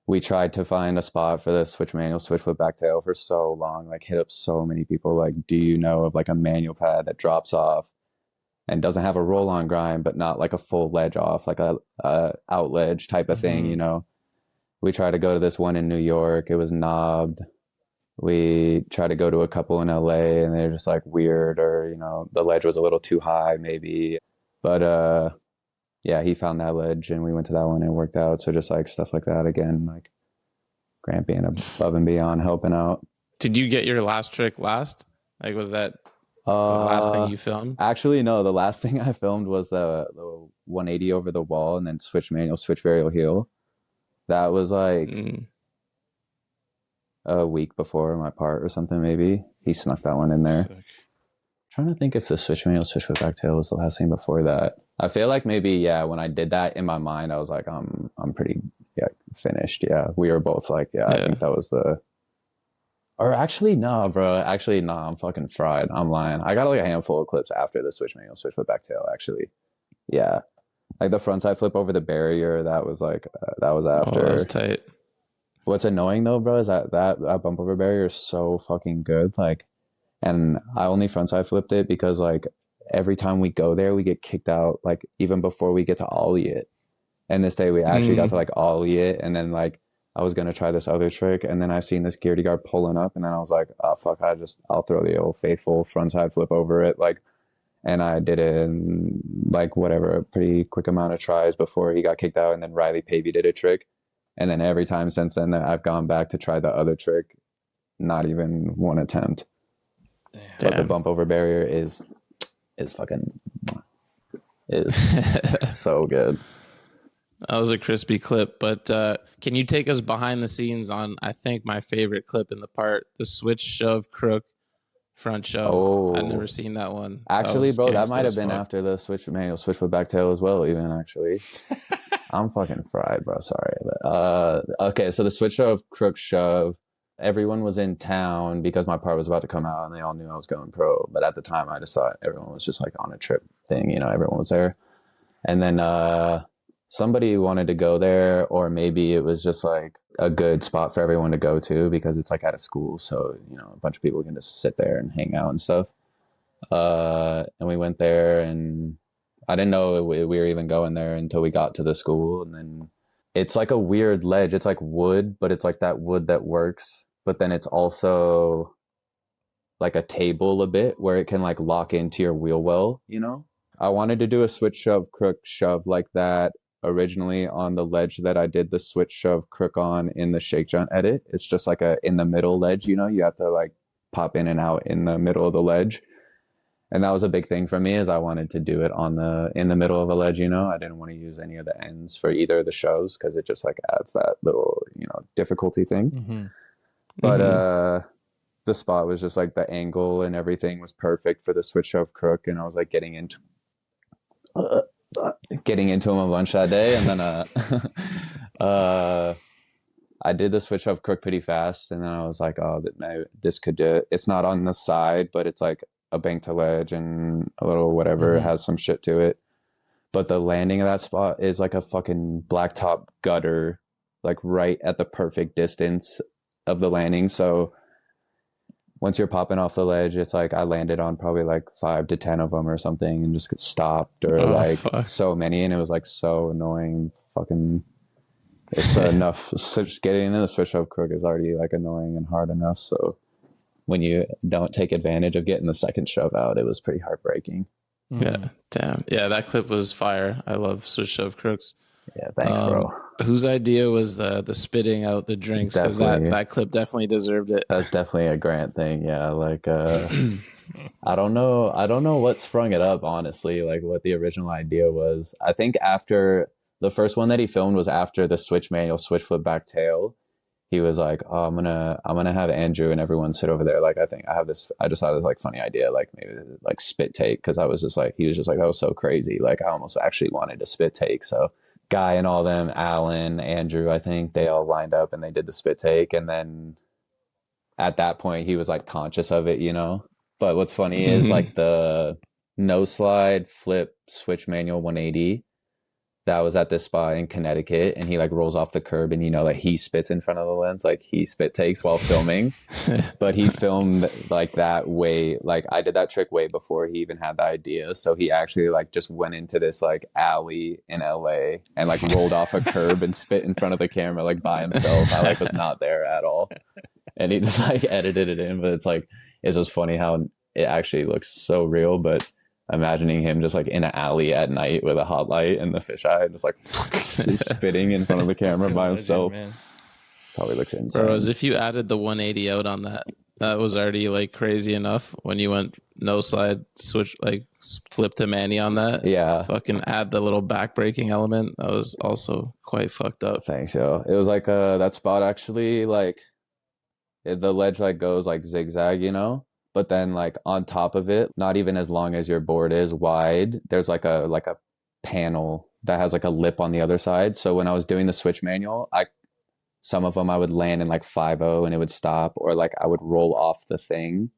we tried to find a spot for the switch manual, switch foot back tail for so long, like hit up so many people. Like, do you know of like a manual pad that drops off and doesn't have a roll on grind, but not like a full ledge off, like a out ledge type of thing, you know? We tried to go to this one in New York. It was knobbed. We tried to go to a couple in LA and they're just like weird, or, you know, the ledge was a little too high maybe. But yeah, he found that ledge and we went to that one and it worked out. So just like stuff like that again, like Grant being above and beyond, helping out. Did you get your last trick last? Like, was that the last thing you filmed? Actually, no. The last thing I filmed was the 180 over the wall and then switch manual, switch varial heel. That was like a week before my part or something, maybe. He snuck that one in there. Sick. Trying to think if the switch manual, switch foot back tail was the last thing before that. I feel like maybe, yeah, when I did that in my mind, I was like, I'm pretty finished. Yeah, we were both like, yeah, I think that was the... Or actually, no, bro. Actually, no, I'm fucking fried. I'm lying. I got like a handful of clips after the switch manual, switch foot back tail, actually. Yeah. Like the frontside flip over the barrier, that was like, that was after. Oh, that was tight. What's annoying though, bro, is that bump over barrier is so fucking good. Like, and I only frontside flipped it because like every time we go there, we get kicked out, like even before we get to ollie it. And this day we actually got to like ollie it, and then like I was gonna try this other trick, and then I seen this gear guard pulling up, and then I was like, oh fuck, I'll throw the old faithful frontside flip over it, like, and I did it in like whatever, a pretty quick amount of tries before he got kicked out, and then Riley Pavey did a trick, and then every time since then I've gone back to try the other trick, not even one attempt. Damn. But the bump over barrier is fucking so good. That was a crispy clip, but can you take us behind the scenes on, I think, my favorite clip in the part, the switch shove crook front shove? Oh, I've never seen that one. Actually, bro, that might have been after the switch manual, switch foot back tail as well, even actually. I'm fucking fried, bro. Sorry. But, okay, so the switch shove crook shove, everyone was in town because my part was about to come out and they all knew I was going pro. But at the time, I just thought everyone was just like on a trip thing, you know, everyone was there. And then somebody wanted to go there, or maybe it was just like a good spot for everyone to go to because it's like at a school. So, you know, a bunch of people can just sit there and hang out and stuff. And we went there, and I didn't know we were even going there until we got to the school. And then it's like a weird ledge. It's like wood, but it's like that wood that works. But then it's also like a table a bit where it can like lock into your wheel well, you know? I wanted to do a switch shove crook shove like that originally on the ledge that I did the switch shove crook on in the shake junt edit. It's just like a in the middle ledge, you know, you have to like pop in and out in the middle of the ledge. And that was a big thing for me, is I wanted to do it in the middle of a ledge, you know. I didn't want to use any of the ends for either of the shows because it just like adds that little, you know, difficulty thing. But the spot was just like the angle and everything was perfect for the switch shove crook, and I was like getting into him a bunch that day. And then I did the switch shove crook pretty fast, and then I was like, oh, this could do it. It's not on the side, but it's like a bank to ledge and a little whatever, has some shit to it. But the landing of that spot is like a fucking blacktop gutter, like right at the perfect distance of the landing. So once you're popping off the ledge, it's like I landed on probably like 5 to 10 of them or something and just stopped, or so many, and it was like so annoying. Fucking it's enough. So just getting into the switch up crook is already like annoying and hard enough. So when you don't take advantage of getting the second shove out, it was pretty heartbreaking. Yeah, damn. Yeah, that clip was fire. I love switch shove crooks. Yeah, thanks, bro. Whose idea was the spitting out the drinks? Because that clip definitely deserved it. That's definitely a Grant thing. Yeah, like I don't know what sprung it up, honestly, like what the original idea was. I think after the first one that he filmed was after the switch manual, switch flip back tail. He was like, oh, I'm gonna have Andrew and everyone sit over there. Like, I just thought it was like funny idea, like maybe like spit take, because he was just like, that was so crazy. Like I almost actually wanted to spit take. So Guy and all them, Alan, Andrew, I think they all lined up and they did the spit take. And then at that point he was like conscious of it, you know. But what's funny is like the no slide, flip, switch manual 180. That was at this spot in Connecticut, and he like rolls off the curb, and like he spits in front of the lens, like he spit takes while filming. But he filmed like that way, like I did that trick way before he even had the idea. So he actually like just went into this like alley in LA and like rolled off a curb and spit in front of the camera like by himself. I like was not there at all, and he just like edited it in. But it's just funny how it actually looks so real, but imagining him just like in an alley at night with a hot light and the fisheye, just like spitting in front of the camera by himself. Probably looks insane. Bro, as if you added the 180 out on that. That was already like crazy enough when you went no slide, switch, like flip to Manny on that. Yeah. Fucking add the little back braking element. That was also quite fucked up. Thanks, yo. It was like that spot actually, like the ledge like goes like zigzag, but then like on top of it, not even as long as your board is wide, there's like a panel that has like a lip on the other side. So when I was doing the switch manual, some of them I would land in like 5-0 and it would stop, or like I would roll off the thing.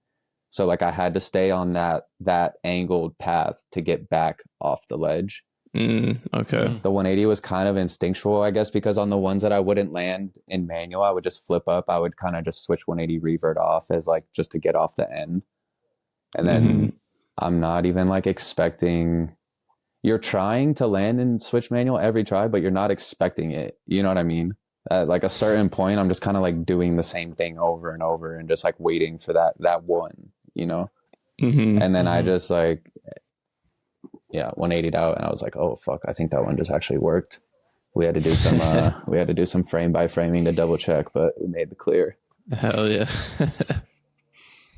So like I had to stay on that angled path to get back off the ledge. Okay. The 180 was kind of instinctual, I guess, because on the ones that I wouldn't land in manual, I would just flip up. I would kind of just switch 180 revert off as like just to get off the end. And then I'm not even like expecting, you're trying to land in switch manual every try, but you're not expecting it. You know what I mean? At like a certain point, I'm just kind of like doing the same thing over and over and just like waiting for that one, And then I just like, 180'd out, and I was like, oh fuck, I think that one just actually worked. We had to do some frame by framing to double check, but we made the clear. Hell yeah.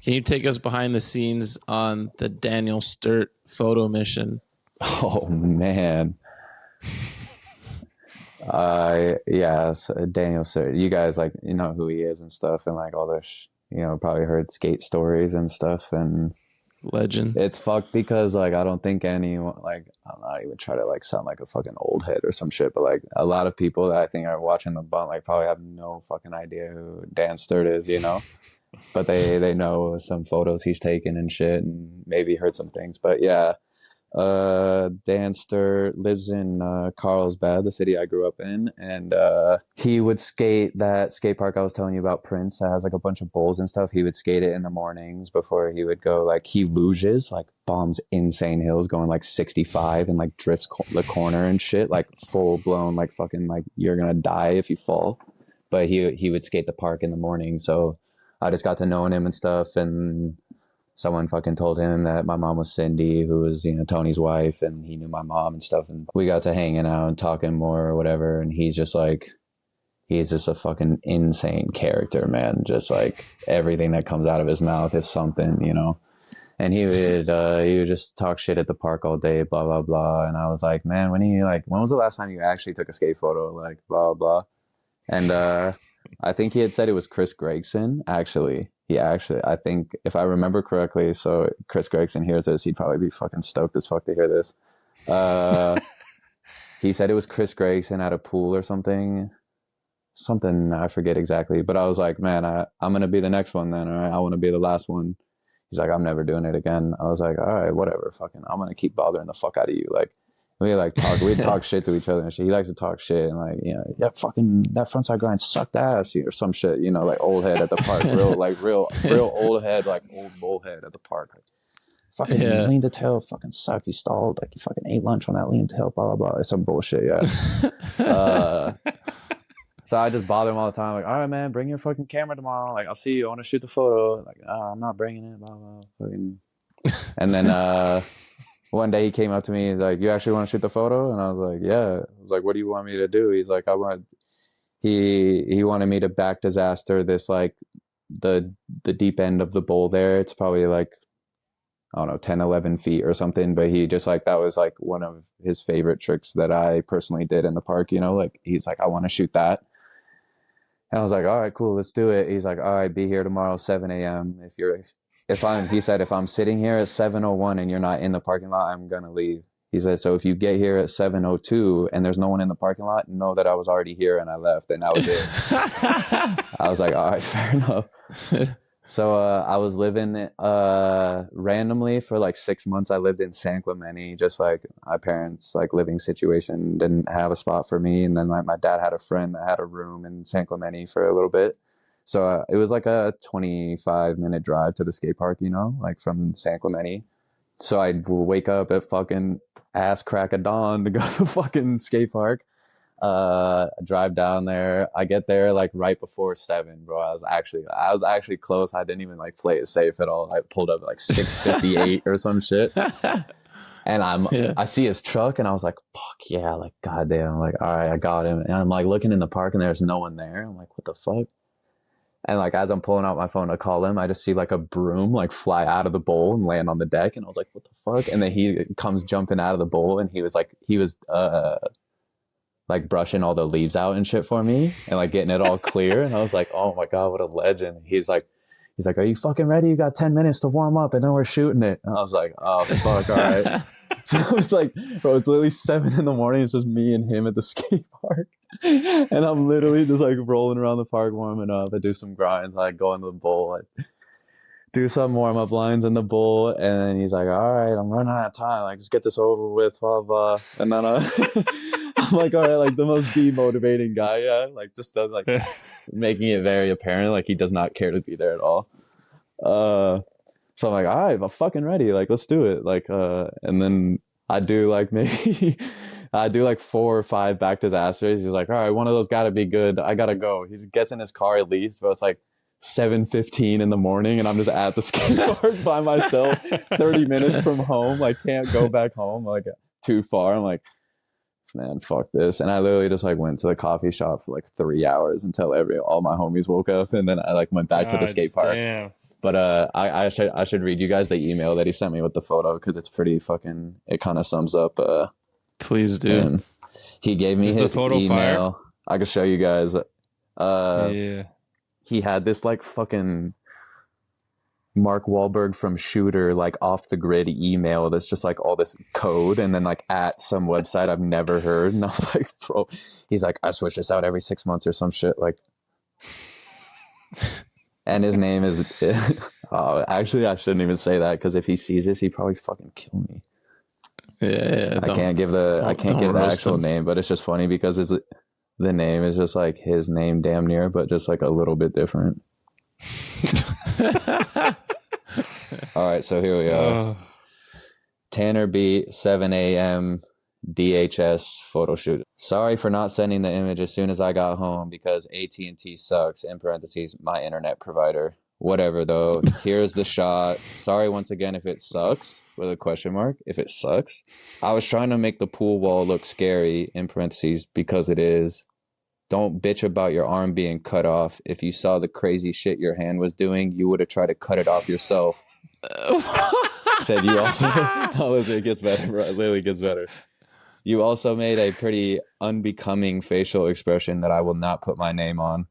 Can you take us behind the scenes on the Daniel Sturt photo mission? Oh man. So Daniel Sturt, you guys like who he is and stuff, and like all this probably heard skate stories and stuff, and legend. It's fucked because like I don't think anyone, like I'm not even trying to like sound like a fucking old head or some shit, but like a lot of people that I think are watching the Bunt like probably have no fucking idea who Dan Sturt is, but they know some photos he's taken and shit, and maybe heard some things. But yeah, Dan Sturt lives in Carlsbad, the city I grew up in, and he would skate that skate park I was telling you about, Prince, that has like a bunch of bowls and stuff. He would skate it in the mornings before he would go, like he luges, like bombs insane hills going like 65 and like drifts the corner and shit, like full blown like fucking like you're gonna die if you fall. But he would skate the park in the morning, so I just got to knowing him and stuff, and someone fucking told him that my mom was Cindy, who was, Tony's wife, and he knew my mom and stuff. And we got to hanging out and talking more or whatever. And he's just a fucking insane character, man. Just like everything that comes out of his mouth is something, And he would just talk shit at the park all day, blah, blah, blah. And I was like, man, when was the last time you actually took a skate photo? Like, blah, blah. And I think he had said it was Chris Gregson, actually. I think if I remember correctly, so Chris Gregson hears this, he'd probably be fucking stoked as fuck to hear this. He said it was Chris Gregson at a pool or something, I forget exactly. But I was like, man, I'm going to be the next one then. All right? I want to be the last one. He's like, I'm never doing it again. I was like, all right, whatever. Fucking, I'm going to keep bothering the fuck out of you. Like, we'd talk shit to each other and shit. He likes to talk shit and like, fucking that frontside grind sucked ass or some shit, like old head at the park, real old head, like old bullhead at the park. Like, fucking lean to tail fucking sucked. He stalled, like he fucking ate lunch on that lean tail, blah, blah, blah. It's some bullshit, yeah. So I just bother him all the time, like, all right, man, bring your fucking camera tomorrow. Like, I'll see you. I want to shoot the photo. Like, I'm not bringing it, blah, blah, fucking. And then, one day he came up to me, he's like, you actually want to shoot the photo? And I was like, yeah. I was like, what do you want me to do? He's like, he wanted me to back disaster this, like the deep end of the bowl there. It's probably like, I don't know, 10, 11 feet or something. But he just like, that was like one of his favorite tricks that I personally did in the park, like he's like, I want to shoot that. And I was like, all right, cool, let's do it. He's like, all right, be here tomorrow, 7 a.m. He said, if I'm sitting here at 7:01 and you're not in the parking lot, I'm going to leave. He said, so if you get here at 7:02 and there's no one in the parking lot, know that I was already here and I left. And that was it. I was like, all right, fair enough. So I was living randomly for like 6 months. I lived in San Clemente, just like my parents' like living situation didn't have a spot for me, and then my dad had a friend that had a room in San Clemente for a little bit. So it was like a 25-minute drive to the skate park, you know, like from San Clemente. So I'd wake up at fucking ass crack of dawn to go to the fucking skate park. Drive down there. I get there like right before 7, bro. I was actually close. I didn't even like play it safe at all. I pulled up like 6:58 or some shit. And I see his truck and I was like, fuck yeah, like goddamn, like all right, I got him. And I'm like looking in the park and there's no one there. I'm like, what the fuck? And like as I'm pulling out my phone to call him, I just see like a broom like fly out of the bowl and land on the deck. And I was like, what the fuck? And then he comes jumping out of the bowl and he was like brushing all the leaves out and shit for me and like getting it all clear. And I was like, oh my God, what a legend. He's like, are you fucking ready? You got 10 minutes to warm up and then we're shooting it. And I was like, oh fuck, all right. So it's like, bro, it's literally 7 a.m. It's just me and him at the skate park. And I'm literally just like rolling around the park, warming up. I do some grinds, like go into the bowl, like do some warm up lines in the bowl. And then he's like, all right, I'm running out of time. Like, just get this over with, blah, blah. And then I'm like, all right, like the most demotivating guy, yeah, like just does like making it very apparent, like he does not care to be there at all. So I'm like, all right, I'm fucking ready, like let's do it, like and then I do like maybe I do like 4 or 5 back disasters. He's like, all right, one of those gotta be good. I gotta go. He gets in his car, he leaves, but it's like 7:15 in the morning, and I'm just at the skate park by myself, 30 minutes from home. Like can't go back home, like too far. I'm like, man, fuck this. And I literally just like went to the coffee shop for like 3 hours until all my homies woke up, and then I like went back to the skate park. Damn. But I should read you guys the email that he sent me with the photo because it's pretty fucking, it kind of sums up. Please do. He gave me his email. Fire? I can show you guys. Yeah. He had this like fucking Mark Wahlberg from Shooter, like off the grid email that's just like all this code and then like at some website I've never heard. And I was like, bro, he's like, I switch this out every 6 months or some shit. Like, and his name is, actually, I shouldn't even say that because if he sees this, he'd probably fucking kill me. Yeah. I can't give the actual name, but it's just funny because the name is just like his name damn near, but just like a little bit different. All right, so here we are. Tanner B, 7 a.m. DHS photo shoot. Sorry for not sending the image as soon as I got home because AT&T sucks, in parentheses, my internet provider. Whatever, though. Here's the shot. Sorry once again if it sucks, with a question mark. If it sucks. I was trying to make the pool wall look scary, in parentheses, because it is. Don't bitch about your arm being cut off. If you saw the crazy shit your hand was doing, you would have tried to cut it off yourself. Said you also... No, it gets better, bro. It literally gets better. You also made a pretty unbecoming facial expression that I will not put my name on.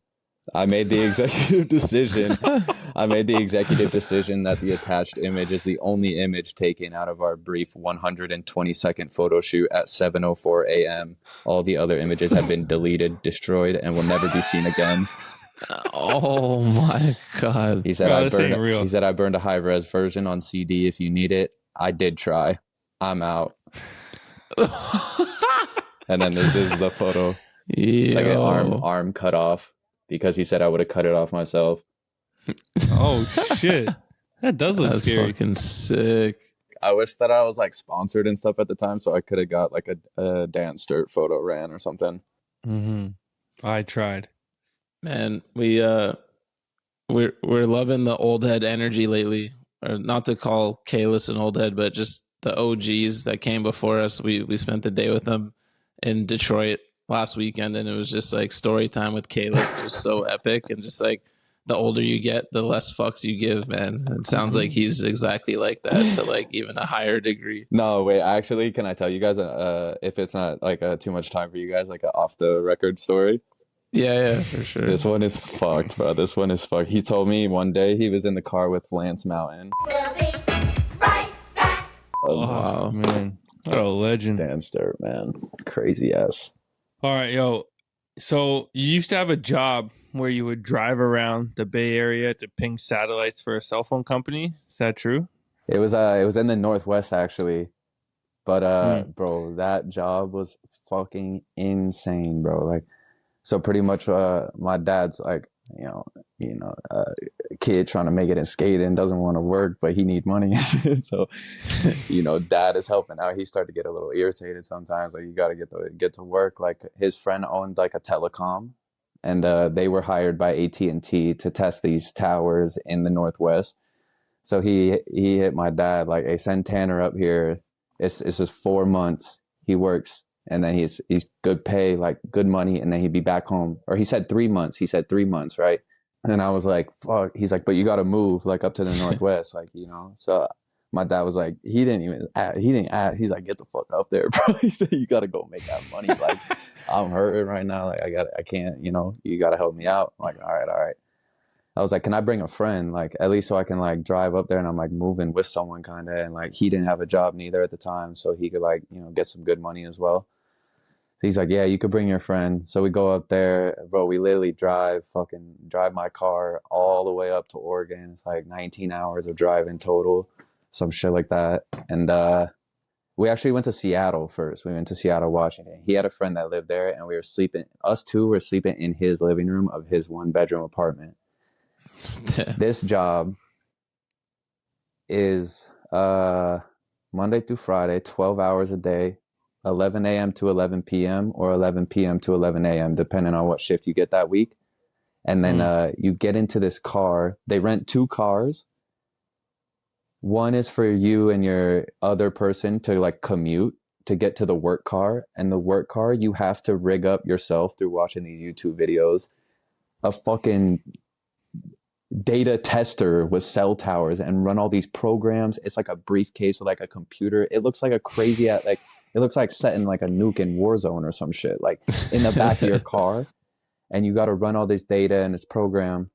I made the executive decision that the attached image is the only image taken out of our brief 120-second photo shoot at 7:04 a.m. All the other images have been deleted, destroyed, and will never be seen again. Oh my God. He said, I burned a high-res version on CD if you need it. I did try. I'm out. And then this is the photo. Like an arm cut off. Because he said I would have cut it off myself. Oh shit, that does look scary. That's fucking sick. I wish that I was like sponsored and stuff at the time, so I could have got like a Dan Sturt photo ran or something. Mm-hmm. I tried. Man, we're loving the old head energy lately. Or not to call Kalis an old head, but just the OGs that came before us. We spent the day with them in Detroit last weekend, and it was just like story time with Kalis. It was so epic, and just like the older you get, the less fucks you give, man. It sounds like he's exactly like that to like even a higher degree. No, wait, actually, can I tell you guys if it's not like too much time for you guys, like an off the record story? Yeah, for sure. This one is fucked, bro. This one is fucked. He told me one day he was in the car with Lance Mountain. We'll be right back. Oh wow, man. What a legend. Dan Sturt, man. Crazy ass. All right, yo. So you used to have a job where you would drive around the Bay Area to ping satellites for a cell phone company. Is that true? It was in the Northwest actually. But bro, that job was fucking insane, bro. Like, so pretty much my dad's like, a kid trying to make it in skating, doesn't want to work, but he need money and shit. So, dad is helping out. He started to get a little irritated sometimes. Like, you got to get to work. Like, his friend owned like a telecom, and they were hired by AT&T to test these towers in the Northwest. So he hit my dad like, hey, send Tanner up here. It's just 4 months. He works, and then he's good pay, like good money, and then he'd be back home. Or he said 3 months. He said 3 months, right? And I was like, fuck. He's like, but you got to move like up to the Northwest, like, So my dad was like, he didn't ask. He's like, get the fuck up there, bro. He said, you got to go make that money. Like, I'm hurting right now. Like, I can't, you got to help me out. I'm like, all right. I was like, can I bring a friend? Like, at least so I can like drive up there and I'm like moving with someone kind of. And like, he didn't have a job neither at the time. So he could like, get some good money as well. He's like, yeah, you could bring your friend. So we go up there, bro. We literally drive my car all the way up to Oregon. It's like 19 hours of driving total, some shit like that. And we actually went to Seattle first. We went to Seattle, Washington. He had a friend that lived there, and we were sleeping. Us two were sleeping in his living room of his 1-bedroom apartment. This job is Monday through Friday, 12 hours a day, 11 a.m. to 11 p.m. or 11 p.m. to 11 a.m., depending on what shift you get that week. And then you get into this car. They rent 2 cars. One is for you and your other person to like commute to get to the work car. And the work car, you have to rig up yourself through watching these YouTube videos. A fucking data tester with cell towers and run all these programs. It's like a briefcase with like a computer. It looks like a crazy it looks like setting like a nuke in Warzone or some shit, like in the back of your car. And you got to run all this data and this program.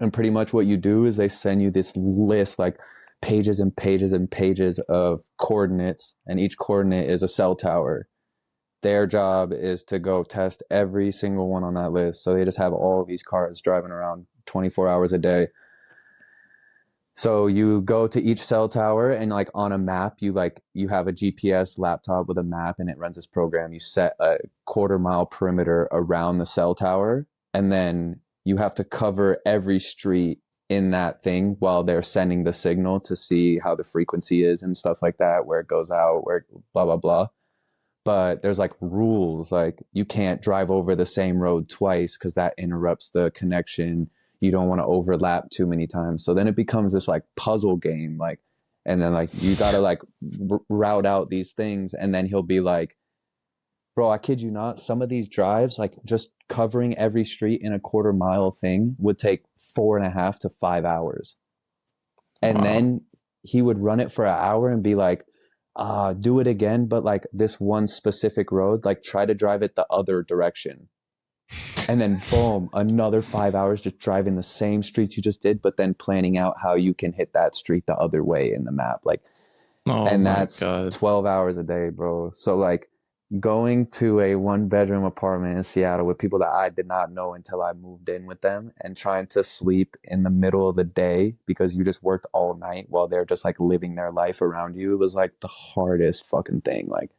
And pretty much what you do is they send you this list, like pages and pages and pages of coordinates, and each coordinate is a cell tower. Their job is to go test every single one on that list. So they just have all of these cars driving around 24 hours a day. So you go to each cell tower, and like on a map, you have a GPS laptop with a map, and it runs this program. You set a 1/4 mile perimeter around the cell tower, and then you have to cover every street in that thing while they're sending the signal to see how the frequency is and stuff like that, where it goes out, where blah, blah, blah. But there's like rules, like you can't drive over the same road twice because that interrupts the connection. You don't want to overlap too many times. So then it becomes this like puzzle game, like, and then like you got to like route out these things. And then he'll be like, bro, I kid you not, some of these drives, like just covering every street in a 1/4 mile thing would take 4.5 to 5 hours. And then he would run it for an hour and be like, do it again, but like this one specific road, like try to drive it the other direction. And then boom, another 5 hours just driving the same streets you just did, but then planning out how you can hit that street the other way in the map. Like, and that's 12 hours a day, bro. So like going to a 1-bedroom apartment in Seattle with people that I did not know until I moved in with them, and trying to sleep in the middle of the day because you just worked all night while they're just like living their life around you. It was like the hardest fucking thing. Like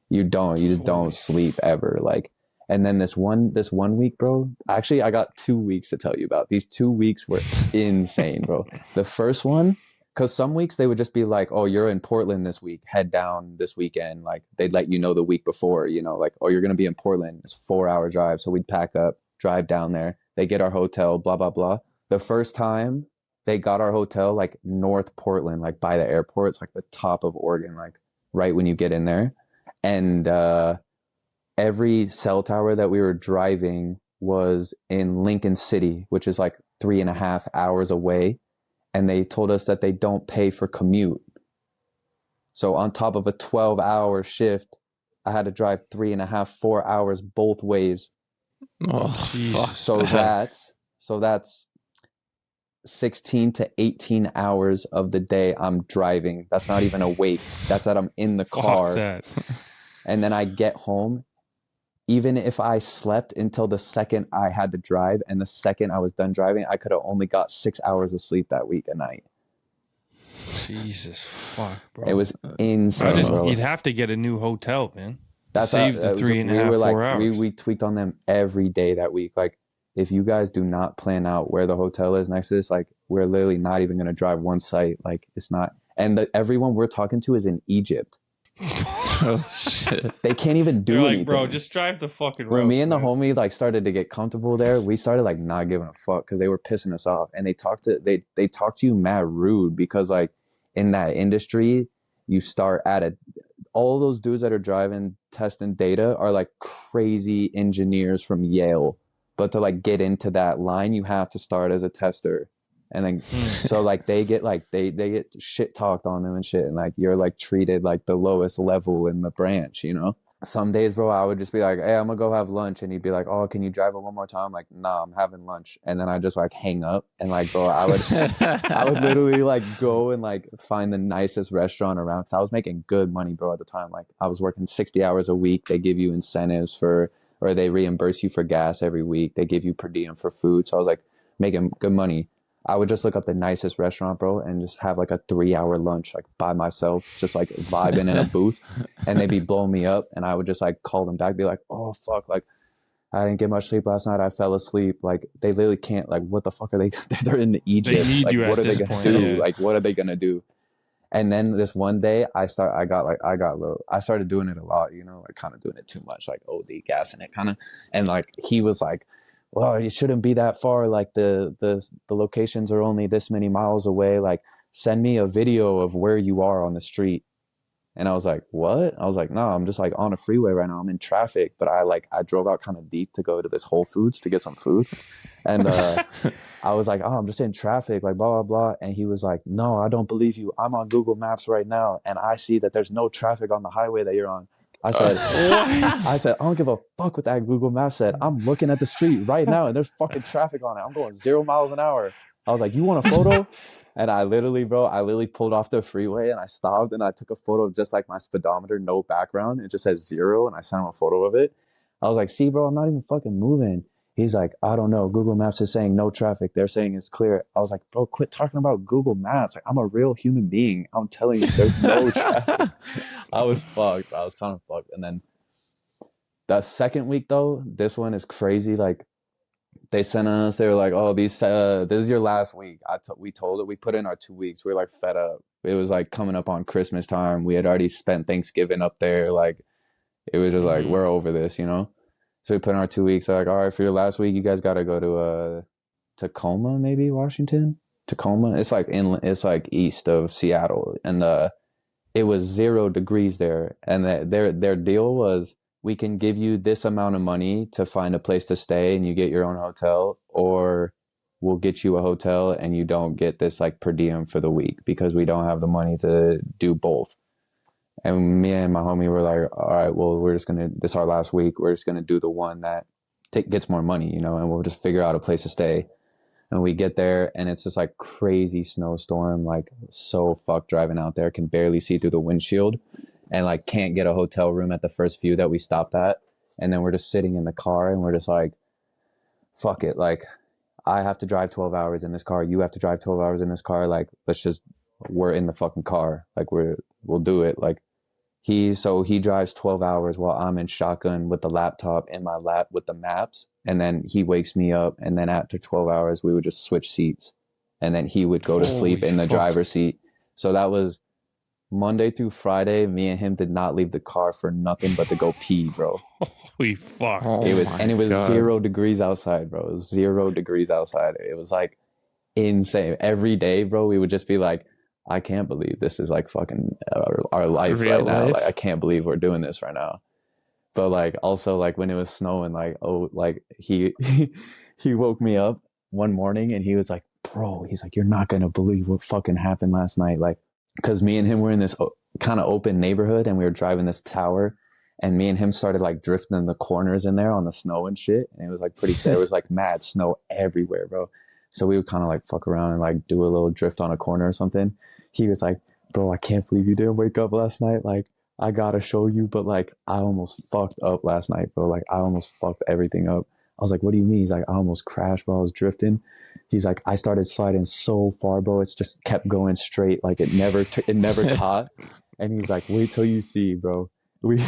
you just don't sleep ever. Like, and then this one week, bro, actually I got 2 weeks to tell you about. These 2 weeks were insane, bro. The first one, because some weeks they would just be like, oh, you're in Portland this week, head down this weekend. Like they'd let you know the week before, like, oh, you're going to be in Portland. It's a 4-hour drive. So we'd pack up, drive down there. They get our hotel, blah, blah, blah. The first time they got our hotel, like North Portland, like by the airport. It's like the top of Oregon, like right when you get in there. And every cell tower that we were driving was in Lincoln City, which is like 3.5 hours away. And they told us that they don't pay for commute. So on top of a 12-hour shift, I had to drive 3.5, 4 hours both ways. Oh, Jesus. So that's 16 to 18 hours of the day I'm driving. That's not even awake. That's that I'm in the car. Fuck that. And then I get home even if I slept until the second I had to drive and the second I was done driving, I could have only got 6 hours of sleep that week a night. Jesus fuck, bro. It was insane. Bro. You'd have to get a new hotel, man. That saves the 3.5, 4 hours. We tweaked on them every day that week. Like, if you guys do not plan out where the hotel is next to this, like, we're literally not even going to drive one site. Like, it's not. And everyone we're talking to is in Egypt. Oh shit! They can't even do anything. Like, bro, just drive the fucking road. When me and the homie like started to get comfortable there, we started like not giving a fuck because they were pissing us off, and they talk to you mad rude because like in that industry, you start at all those dudes that are driving testing data are like crazy engineers from Yale, but to like get into that line, you have to start as a tester. And then, so like they get like they get shit talked on them and shit, and like you're like treated like the lowest level in the branch, you know. Some days, bro, I would just be like, "Hey, I'm gonna go have lunch," and he'd be like, "Oh, can you drive it one more time?" I'm like, "Nah, I'm having lunch," and then I just like hang up and like, bro, I would literally like go and like find the nicest restaurant around because I was making good money, bro, at the time. Like I was working 60 hours a week. They give you incentives or they reimburse you for gas every week. They give you per diem for food, so I was like making good money. I would just look up the nicest restaurant, bro, and just have like a 3-hour lunch, like by myself, just like vibing in a booth, and they'd be blowing me up, and I would just like call them back, be like, "Oh fuck, like I didn't get much sleep last night. I fell asleep." Like they literally can't. Like what the fuck are they? They're in Egypt. They need like, you what at are this they gonna point, do? yeah. Like what are they gonna do? And then this one day, I started doing it a lot, you know, like kind of doing it too much, like OD gassing it, kind of, and like he was like, "Well, you shouldn't be that far. Like the locations are only this many miles away. Like send me a video of where you are on the street." And I was like, "What?" I was like, "No, I'm just like on a freeway right now. I'm in traffic, but I drove out kind of deep to go to this Whole Foods to get some food." And I was like, "Oh, I'm just in traffic, like blah, blah, blah." And he was like, "No, I don't believe you. I'm on Google Maps right now, and I see that there's no traffic on the highway that you're on." I said, I don't give a fuck what that Google Maps said. I'm looking at the street right now and there's fucking traffic on it. I'm going 0 miles an hour. I was like, "You want a photo?" And I literally pulled off the freeway and I stopped and I took a photo of just like my speedometer, no background. It just says 0 and I sent him a photo of it. I was like, "See, bro, I'm not even fucking moving." He's like, "I don't know. Google Maps is saying no traffic. They're saying it's clear." I was like, "Bro, quit talking about Google Maps. Like, I'm a real human being. I'm telling you, there's no traffic." I was fucked. I was kind of fucked. And then the second week, though, this one is crazy. Like, they sent us, they were like, "Oh, this is your last week." We told it. We put in our 2 weeks. We were like fed up. It was like coming up on Christmas time. We had already spent Thanksgiving up there. Like, it was just like, we're over this, you know? So we put in our 2 weeks. They're like, "All right, for your last week, you guys got to go to Tacoma, maybe Washington. Tacoma. It's like east of Seattle, and it was 0 degrees there. And their deal was, we can give you this amount of money to find a place to stay, and you get your own hotel, or we'll get you a hotel and you don't get this like per diem for the week because we don't have the money to do both." And me and my homie were like, "All right, well, this is our last week. We're just going to do the one that gets more money, you know, and we'll just figure out a place to stay." And we get there and it's just like crazy snowstorm, like so fucked driving out there, can barely see through the windshield and like can't get a hotel room at the first few that we stopped at. And then we're just sitting in the car and we're just like, fuck it. Like, I have to drive 12 hours in this car. You have to drive 12 hours in this car. Like, we're in the fucking car. Like, we'll do it. Like, he drives 12 hours while I'm in shotgun with the laptop in my lap with the maps. And then he wakes me up. And then after 12 hours, we would just switch seats. And then he would go to sleep in the driver's seat. So that was Monday through Friday. Me and him did not leave the car for nothing but to go pee, bro. Holy fuck. It was God. 0 degrees outside, bro. It was 0 degrees outside. It was like insane. Every day, bro, we would just be like, "I can't believe this is like fucking our life right now. Like, I can't believe we're doing this right now." But like also like when it was snowing, like he woke me up one morning and he was like, "Bro," he's like, "you're not gonna believe what fucking happened last night." Like, because me and him were in this kind of open neighborhood and we were driving this tower, and me and him started like drifting in the corners in there on the snow and shit, and it was like pretty sad. It was like mad snow everywhere, bro. So we would kind of like fuck around and like do a little drift on a corner or something. He was like, "Bro, I can't believe you didn't wake up last night. Like, I gotta show you, but like I almost fucked up last night, bro. Like I almost fucked everything up. I was like, what do you mean? He's like, I almost crashed while I was drifting. He's like, I started sliding so far, bro. It's just kept going straight. Like it never caught. And he's like, wait till you see, bro. We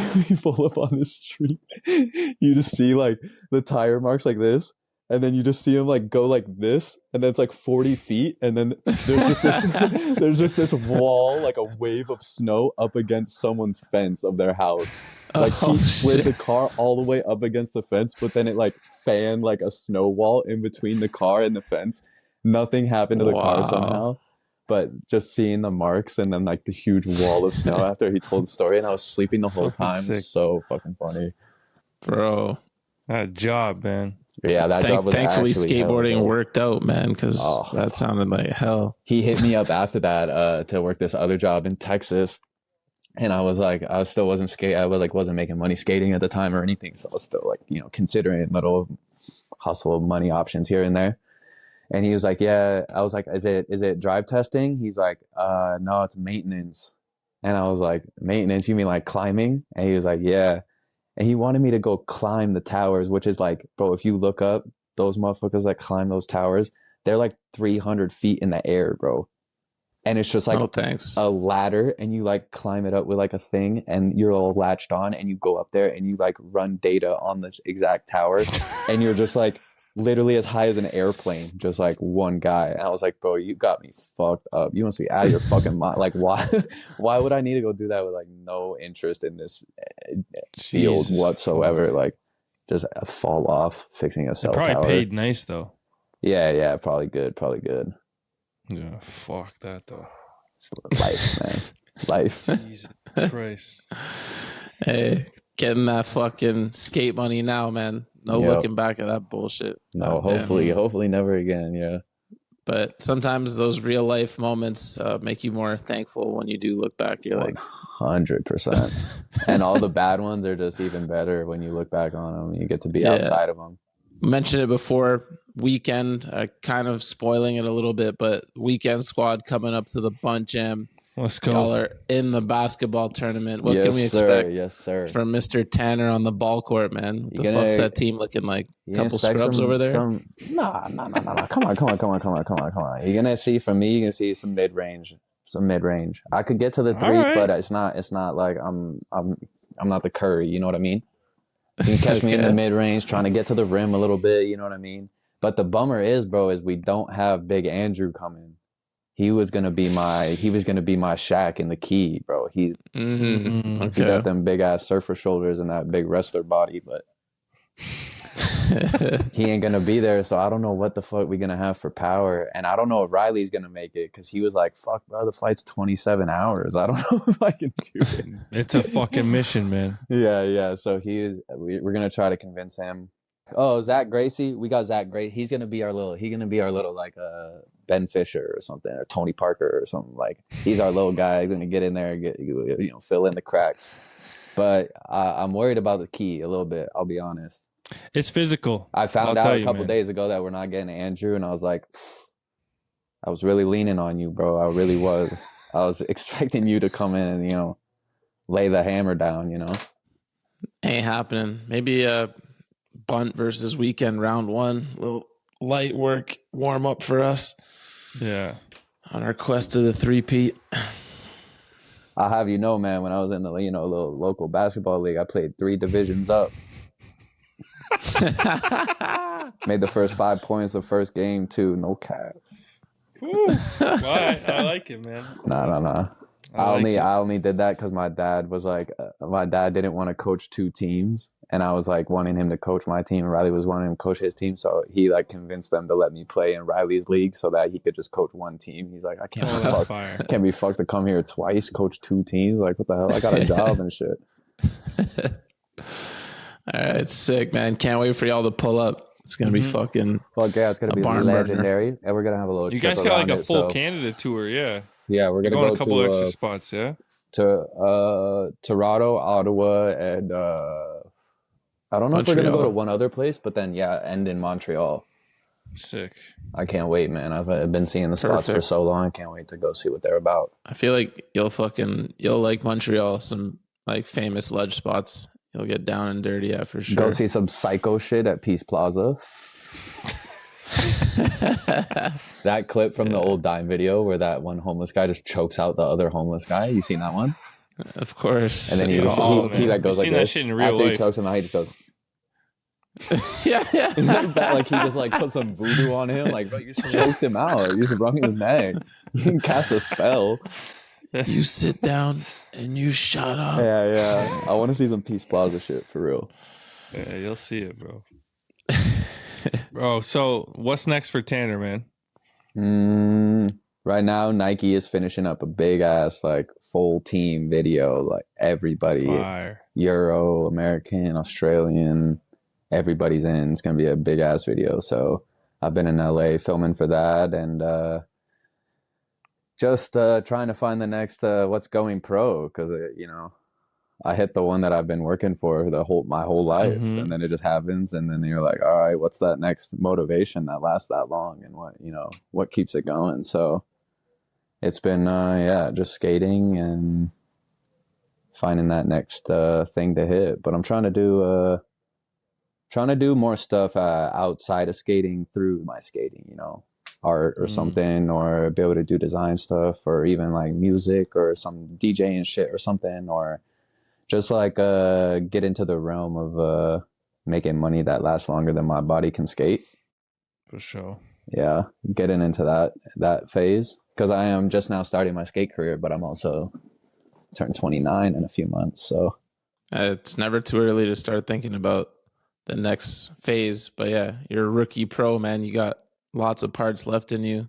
pull up on this street. You just see like the tire marks like this. And then you just see him like go like this, and then it's like 40 feet, and then there's just this wall, like a wave of snow up against someone's fence of their house. Like he slid the car all the way up against the fence, but then it like fanned like a snow wall in between the car and the fence. Nothing happened to the car somehow, but just seeing the marks and then like the huge wall of snow after he told the story, and I was sleeping the whole time. So fucking funny, bro. That job, man. Yeah, that job was thankfully skateboarding worked out, man, because that sounded like hell. He hit me up after that to work this other job in Texas, and I was like, I still wasn't wasn't making money skating at the time or anything, so I was still like, considering little hustle money options here and there. And he was like, yeah. I was like, is it drive testing? He's like, no, it's maintenance. And I was like, maintenance? You mean like climbing? And he was like, yeah. And he wanted me to go climb the towers, which is like, bro, if you look up those motherfuckers that climb those towers, they're like 300 feet in the air, bro. And it's just like a ladder, and you like climb it up with like a thing, and you're all latched on, and you go up there and you like run data on this exact tower. And you're just like literally as high as an airplane, just like one guy. And I was like, bro, you got me fucked up. You must be out of your fucking mind. Like, why would I need to go do that with like no interest in this field whatsoever? Like, just fall off fixing a cell tower. Probably paid nice though. Yeah, probably good. Yeah, fuck that though. It's life, man. Life. Jesus Christ. Hey, getting that fucking skate money now, man. No looking back at that bullshit. No, hopefully never again. Yeah. But sometimes those real life moments make you more thankful when you do look back. You're like 100%. And all the bad ones are just even better when you look back on them. You get to be outside of them. Mentioned it before. Weekend, kind of spoiling it a little bit, but weekend squad coming up to the Bunt Jam. Let's go. Y'all are in the basketball tournament. What can we expect? Yes, sir. From Mr. Tanner on the ball court, man. What the fuck's that team looking like? A couple scrubs over there? Nah. Come on. You're gonna see from me. You're gonna see some mid range. I could get to the three, but it's not like I'm not the Curry. You know what I mean? You can catch me in the mid range, trying to get to the rim a little bit. You know what I mean? But the bummer is, bro, is we don't have Big Andrew coming. He was gonna be my Shaq in the key, bro. He got them big ass surfer shoulders and that big wrestler body, but he ain't gonna be there. So I don't know what the fuck we gonna have for power, and I don't know if Riley's gonna make it because he was like, "Fuck, bro, the flight's 27 hours. I don't know if I can do it." It's a fucking mission, man. Yeah. So we're gonna try to convince him. Oh, Zach Gracie, we got Zach Gracie. He's gonna be our little like Ben Fisher or something, or Tony Parker or something. Like he's our little guy. He's gonna get in there and get fill in the cracks. But I'm worried about the key a little bit. I'll be honest. It's physical. I found out a couple days ago that we're not getting Andrew, and I was like, I was really leaning on you, bro. I really was. I was expecting you to come in and lay the hammer down. Ain't happening. Maybe Bunt versus Weekend round 1. Little light work warm up for us. Yeah. On our quest to the 3-peat. I'll have you know, man, when I was in the little local basketball league, I played 3 divisions up. Made the first 5 points the first game too. No cap. Why? I like it, man. Nah. I only did that because my dad was like, my dad didn't want to coach 2 teams, and I was like wanting him to coach my team, and Riley was wanting him to coach his team, so he like convinced them to let me play in Riley's league so that he could just coach 1 team. He's like, I can't be fucked to come here twice, coach 2 teams. Like, what the hell? I got a job and shit. All right, sick, man. Can't wait for y'all to pull up. It's gonna be fucking. Fuck yeah, it's gonna be legendary, and we're gonna have a little. You guys got like a full Canada tour, yeah. Yeah, we're gonna go a couple extra spots, yeah. To Toronto, Ottawa, and I don't know if we're gonna go to one other place, but then end in Montreal. Sick. I can't wait, man. I've been seeing the spots for so long. I can't wait to go see what they're about. I feel like you'll like Montreal. Some like famous ledge spots. You'll get down and dirty at for sure. Go see some psycho shit at Peace Plaza. That clip from the old Dime video where that one homeless guy just chokes out the other homeless guy. You seen that one? Of course. And then he like goes like that this. Shit in real After life. he chokes him out, he just goes. yeah. Like he just like put some voodoo on him. Like, bro, you just choked him out. You just wrung his neck. You can cast a spell. You sit down and you shut up. Yeah. I want to see some Peace Plaza shit for real. Yeah, you'll see it, bro. Bro, so what's next for Tanner, man? Right now, Nike is finishing up a big ass like full team video. Like everybody, Fire. Euro, American, Australian, everybody's in. It's gonna be a big ass video. So I've been in LA filming for that, and just trying to find the next what's going pro, because I hit the one that I've been working for my whole life, and then it just happens, and then you're like, all right, what's that next motivation that lasts that long, and what keeps it going? So it's been just skating and finding that next thing to hit. But I'm trying to do more stuff outside of skating through my skating, art or something, or be able to do design stuff, or even like music or some DJing shit or something, or just like get into the realm of making money that lasts longer than my body can skate. For sure. Yeah, getting into that phase, because I am just now starting my skate career, but I'm also turning 29 in a few months. So it's never too early to start thinking about the next phase. But yeah, you're a rookie pro, man. You got lots of parts left in you.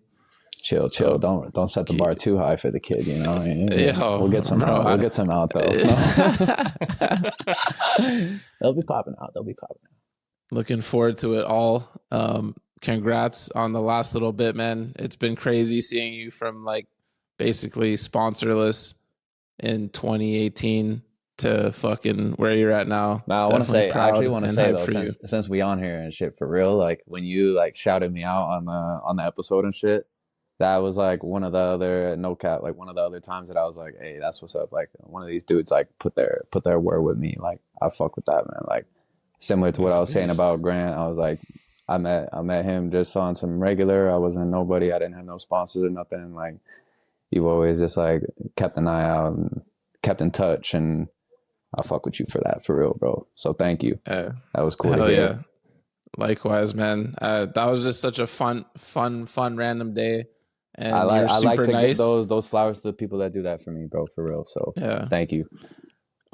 Chill. Don't set the bar too high for the kid. We'll get some out. We'll get some out though. They'll be popping out. Looking forward to it all. Congrats on the last little bit, man. It's been crazy seeing you from like basically sponsorless in 2018 to fucking where you're at now. Now, I actually want to say though, since we on here and shit for real, like when you like shouted me out on the episode and shit, that was like one of the other one of the other times that I was like, hey, that's what's up. Like one of these dudes like put their word with me. Like I fuck with that, man. Like similar to what I was saying about Grant, I was like, I met him just on some regular. I wasn't nobody. I didn't have no sponsors or nothing. Like you've always just like kept an eye out and kept in touch, and I fuck with you for that, for real, bro. So thank you. That was cool to hear. Yeah. Likewise, man. That was just such a fun random day. And I like to nice. give those flowers to the people that do that for me, bro, for real. So thank you.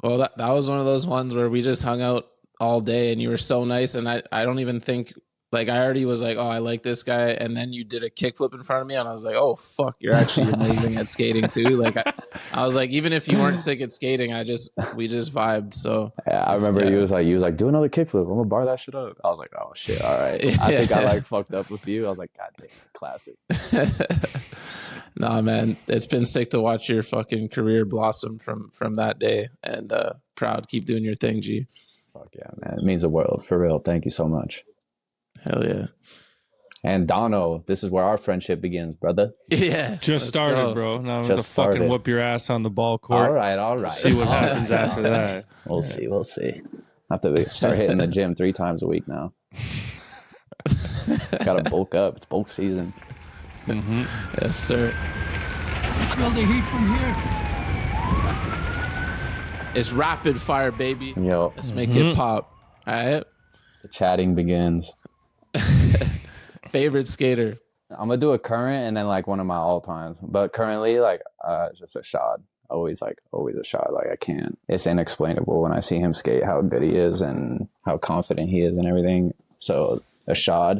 Well, that was one of those ones where we just hung out all day, and you were so nice. And I don't even think, like, I already was like, oh, I like this guy. And then you did a kickflip in front of me, and I was like, oh, fuck, you're actually amazing at skating too. Like, I was like, even if you weren't sick at skating, we just vibed. So yeah, I remember you was like, do another kickflip. I'm gonna bar that shit up. I was like, oh shit, all right. I think I like fucked up with you. I was like, god damn, classic. Nah, man, it's been sick to watch your fucking career blossom from that day, and proud. Keep doing your thing, G. Fuck yeah, man. It means the world, for real. Thank you so much. Hell yeah. And Dono, this is where our friendship begins, brother. Yeah. Just started, bro. Now I'm going to started. fucking whoop your ass on the ball court. All right. See what happens after that. We'll see. I have to start hitting the gym 3 times a week now. Gotta bulk up. It's bulk season. Mm-hmm. Yes, sir. Feel the heat from here. It's rapid fire, baby. Yo. Let's make it pop. All right. The chatting begins. Favorite skater? I'm gonna do a current and then like one of my all times. But currently, like just a shot. Always a shot. Like I can't. It's inexplainable when I see him skate how good he is and how confident he is and everything. So a shot.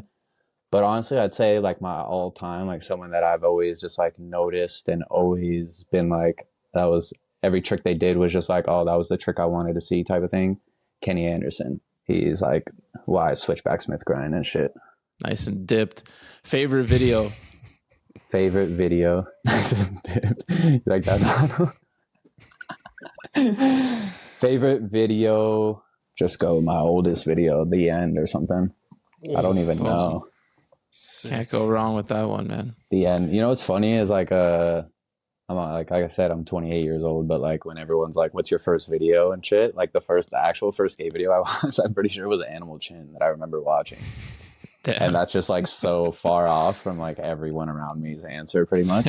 But honestly, I'd say like my all time, like someone that I've always just like noticed and always been like, that was every trick they did was just like, oh, that was the trick I wanted to see type of thing. Kenny Anderson. He's like, why switchback Smith grind and shit. Nice and dipped. Favorite video? Nice and dipped. You like that? Favorite video? Just go my oldest video, The End or something. I don't even know. Can't go wrong with that one, man. The End. You know what's funny is like I'm like I said, I'm 28 years old, but like when everyone's like, "What's your first video?" and shit, like the actual first skate video I watched, I'm pretty sure it was Animal Chin that I remember watching. Damn. And that's just like so far off from like everyone around me's answer, pretty much.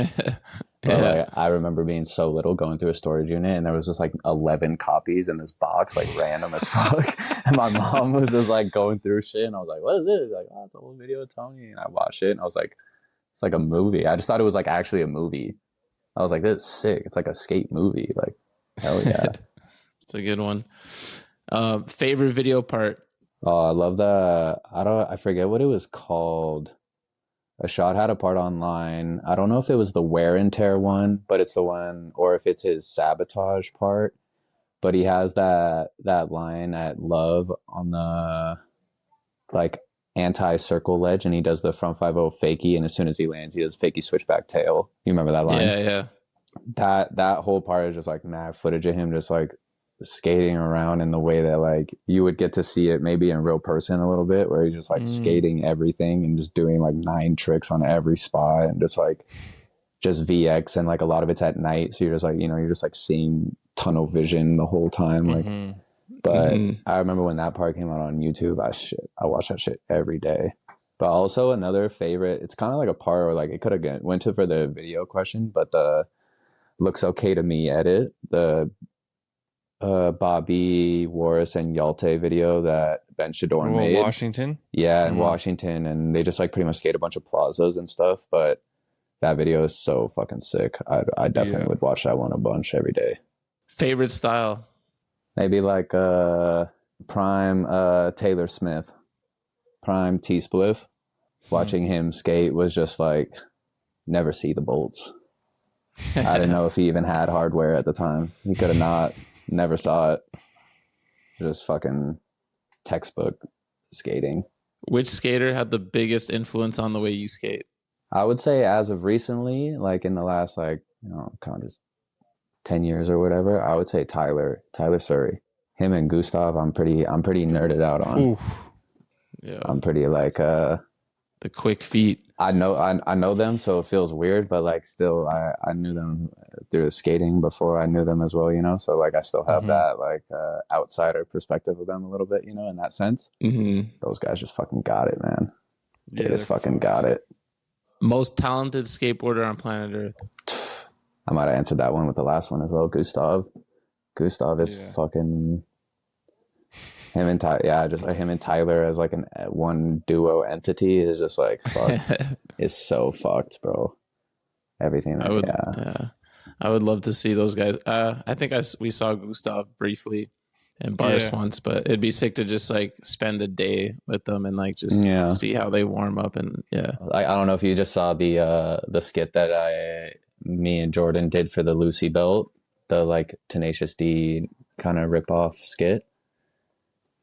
But like I remember being so little, going through a storage unit, and there was just like 11 copies in this box, like random as fuck. And my mom was just like going through shit, and I was like, "What is this?" Like, "Oh, it's a old video of Tony." And I watched it, and I was like, "It's like a movie." I just thought it was like actually a movie. I was like, "This is sick. It's like a skate movie." Like, hell yeah. It's a good one. Favorite video part? Oh, I love I forget what it was called. A shot had a part online. I don't know if it was the wear and tear one, but it's the one, or if it's his sabotage part. But he has that line at Love on the like anti-circle ledge, and he does the front 5-0 fakie, and as soon as he lands, he does fakie switchback tail. You remember that line? Yeah. That whole part is just like mad footage of him just like skating around in the way that like you would get to see it maybe in real person a little bit, where he's just like skating everything and just doing like 9 tricks on every spot, and just VX, and like a lot of it's at night, so you're just like, you're just like seeing tunnel vision the whole time, like but I remember when that part came out on YouTube, I watched that shit every day. But also another favorite, it's kind of like a part where like it could have went to for the video question, but the looks okay to me edit, the Bobby Warris and Yalte video that Ben Shadorn made. Washington? Yeah, in Washington. And they just like pretty much skate a bunch of plazas and stuff. But that video is so fucking sick. I definitely would watch that one a bunch every day. Favorite style? Maybe like prime Taylor Smith. Prime T-Spliff. Watching him skate was just like, never see the bolts. I didn't know if he even had hardware at the time. He could have not. Never saw it. Just fucking textbook skating. Which skater had the biggest influence on the way you skate? I would say as of recently, like in the last kind of just 10 years or whatever, I would say Tyler Surrey. Him and Gustav, I'm pretty nerded out on. Oof. Yeah. I'm pretty like the quick feet. I know them, so it feels weird, but like still I knew them through the skating before I knew them as well, so like I still have that like outsider perspective of them a little bit, in that sense. Those guys just fucking got it, man. They just fucking got it. Most talented skateboarder on planet Earth? I might have answered that one with the last one as well. Gustav is fucking him and Tyler as like one duo entity is just like fuck. It's so fucked, bro. Everything. I would love to see those guys. I think we saw Gustav briefly in bars once, but it'd be sick to just like spend a day with them and like just see how they warm up. And I don't know if you just saw the skit that me and Jordan did for the Lucy belt, the like Tenacious D kind of rip off skit.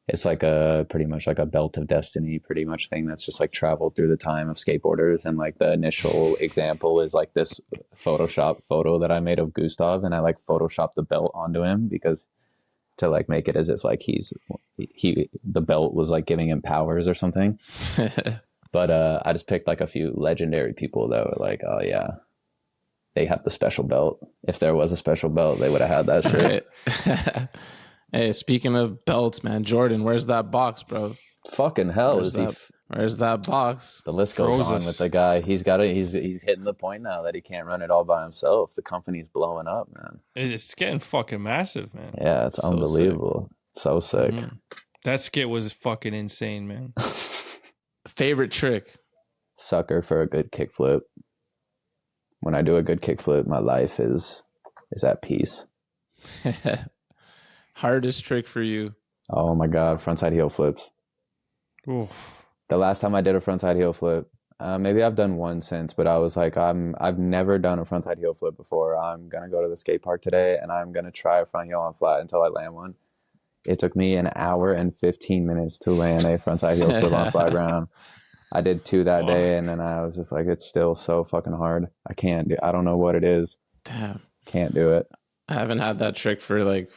It's like pretty much like a belt of destiny pretty much thing that's just like traveled through the time of skateboarders. And like the initial example is like this Photoshop photo that I made of Gustav, and I like Photoshopped the belt onto him because to like make it as if like the belt was like giving him powers or something. But I just picked like a few legendary people that were like, oh yeah, they have the special belt. If there was a special belt, they would have had that shit. Hey, speaking of belts, man, Jordan, where's that box, bro? Fucking hell. Where's that box? The list goes on with the guy. He's hitting the point now that he can't run it all by himself. The company's blowing up, man. It's getting fucking massive, man. Yeah, it's unbelievable. Sick. So sick. That skit was fucking insane, man. Favorite trick? Sucker for a good kickflip. When I do a good kickflip, my life is at peace. Hardest trick for you? Oh my god, frontside heel flips. Oof. The last time I did a frontside heel flip, maybe I've done one since, but I was like, I've never done a frontside heel flip before. I'm gonna go to the skate park today and I'm gonna try a front heel on flat until I land one. It took me an hour and 15 minutes to land a frontside heel flip on flat ground. I did 2 that day, and then I was just like, it's still so fucking hard. I don't know what it is. Damn. Can't do it. I haven't had that trick for like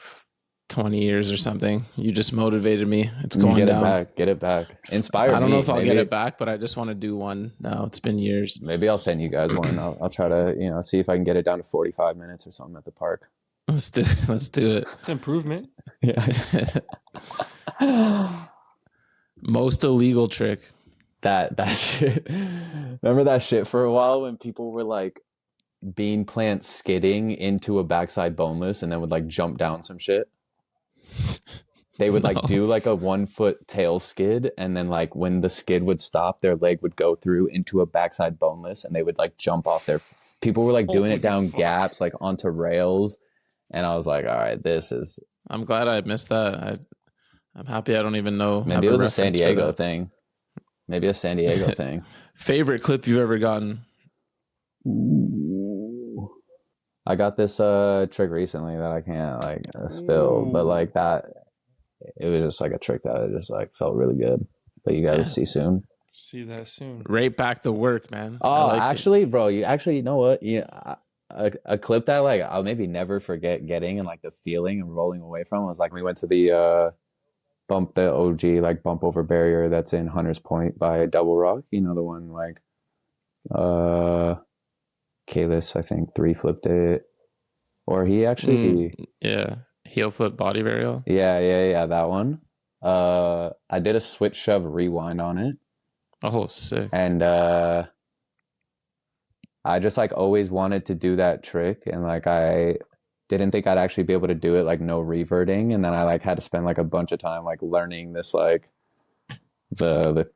20 years or something. You just motivated me. It's going down. Get it back. Inspire me. I don't know if I'll get it back, but I just want to do one now. It's been years. Maybe I'll send you guys one. I'll try to, see if I can get it down to 45 minutes or something at the park. Let's do it. It's improvement. Yeah. Most illegal trick. That shit. Remember that shit for a while when people were like bean plant skidding into a backside boneless and then would like jump down some shit? They would like do like a 1 foot tail skid, and then like when the skid would stop, their leg would go through into a backside boneless, and they would like jump off their. People were like doing it down gaps, like onto rails, and I was like, all right, this is. I'm glad I missed that. I'm happy I don't even know. Maybe it was a San Diego thing. Maybe a San Diego thing. Favorite clip you've ever gotten? Ooh. I got this trick recently that I can't like spill, but like that. It was just like a trick that just like felt really good. But you guys see soon. See that soon. Right back to work, man. Oh, actually, bro, you know what? Yeah, a clip that like I'll maybe never forget getting, and like the feeling and rolling away from was like we went to the the OG like bump over barrier that's in Hunters Point by Double Rock. You know the one like Kalis, I think 3 flipped it, or he actually heel flip body varial. Yeah, that one. I did a switch shove rewind on it. Oh, sick. And I just like always wanted to do that trick, and like I didn't think I'd actually be able to do it like no reverting, and then I like had to spend like a bunch of time like learning this like the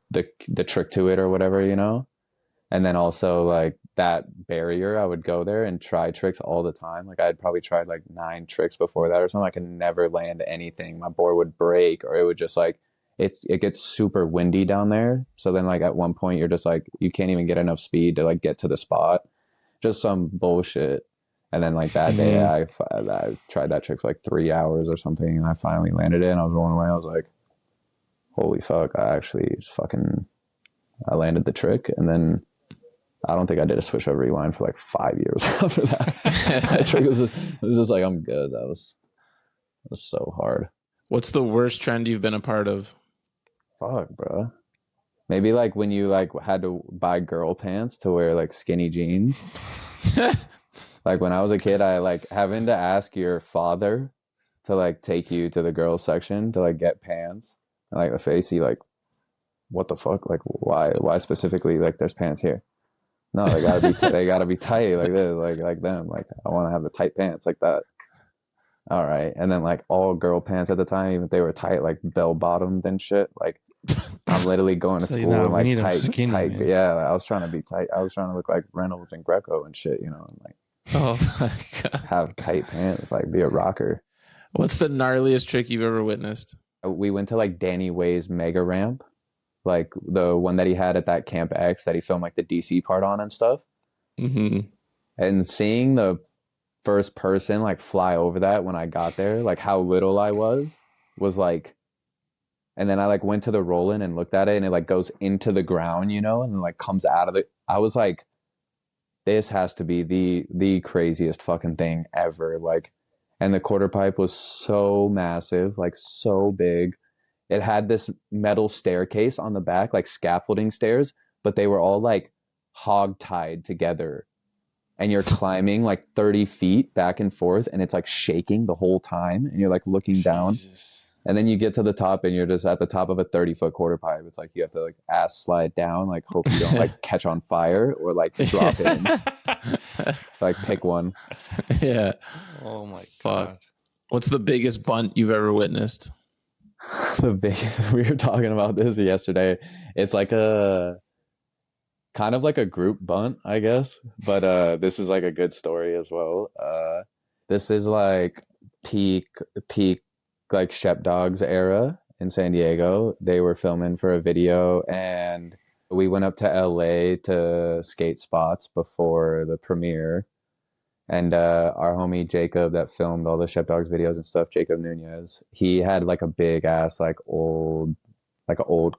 trick to it or whatever, and then also like that barrier, I would go there and try tricks all the time. Like I'd probably tried like 9 tricks before that or something. I could never land anything. My board would break, or it would just like it gets super windy down there. So then like at one point you're just like you can't even get enough speed to like get to the spot. Just some bullshit. And then like that day I tried that trick for like 3 hours or something, and I finally landed it, and I was rolling away. I was like, holy fuck, I landed the trick. And then I don't think I did a switch over rewind for like 5 years after that. That trick was just like, I'm good. That was so hard. What's the worst trend you've been a part of? Fuck, bro. Maybe like when you like had to buy girl pants to wear like skinny jeans. Like when I was a kid, I like having to ask your father to like take you to the girls section to like get pants. And like the face, like, what the fuck? Like why specifically like there's pants here? No, they gotta be tight like this, like them. Like I want to have the tight pants like that. All right, and then like all girl pants at the time, even if they were tight, like bell bottomed and shit. Like I'm literally going to school in like tight. Man. Yeah, like, I was trying to be tight. I was trying to look like Reynolds and Greco and shit, and like have tight pants, like be a rocker. What's the gnarliest trick you've ever witnessed? We went to like Danny Way's mega ramp. Like the one that he had at that Camp X that he filmed like the DC part on and stuff. Mm-hmm. And seeing the first person like fly over that when I got there, like how little I was like, and then I like went to the roll-in and looked at it, and it like goes into the ground, and then like comes out of it. I was like, this has to be the craziest fucking thing ever. Like, and the quarter pipe was so massive, like so big. It had this metal staircase on the back, like scaffolding stairs, but they were all like hog-tied together. And you're climbing like 30 feet back and forth, and it's like shaking the whole time. And you're like looking down. And then you get to the top, and you're just at the top of a 30-foot quarter pipe. It's like you have to like ass slide down, like hope you don't like catch on fire or like drop in. Like pick one. Yeah. Oh my fuck. What's the biggest bunt you've ever witnessed? We were talking about this yesterday. It's like a kind of like a group bunt, I guess, but this is like a good story as well. This is like peak like Shep Dogs era in San Diego. They were filming for a video, and we went up to LA to skate spots before the premiere. And our homie Jacob that filmed all the Shep Dogs videos and stuff, Jacob Nunez, he had like a big ass like old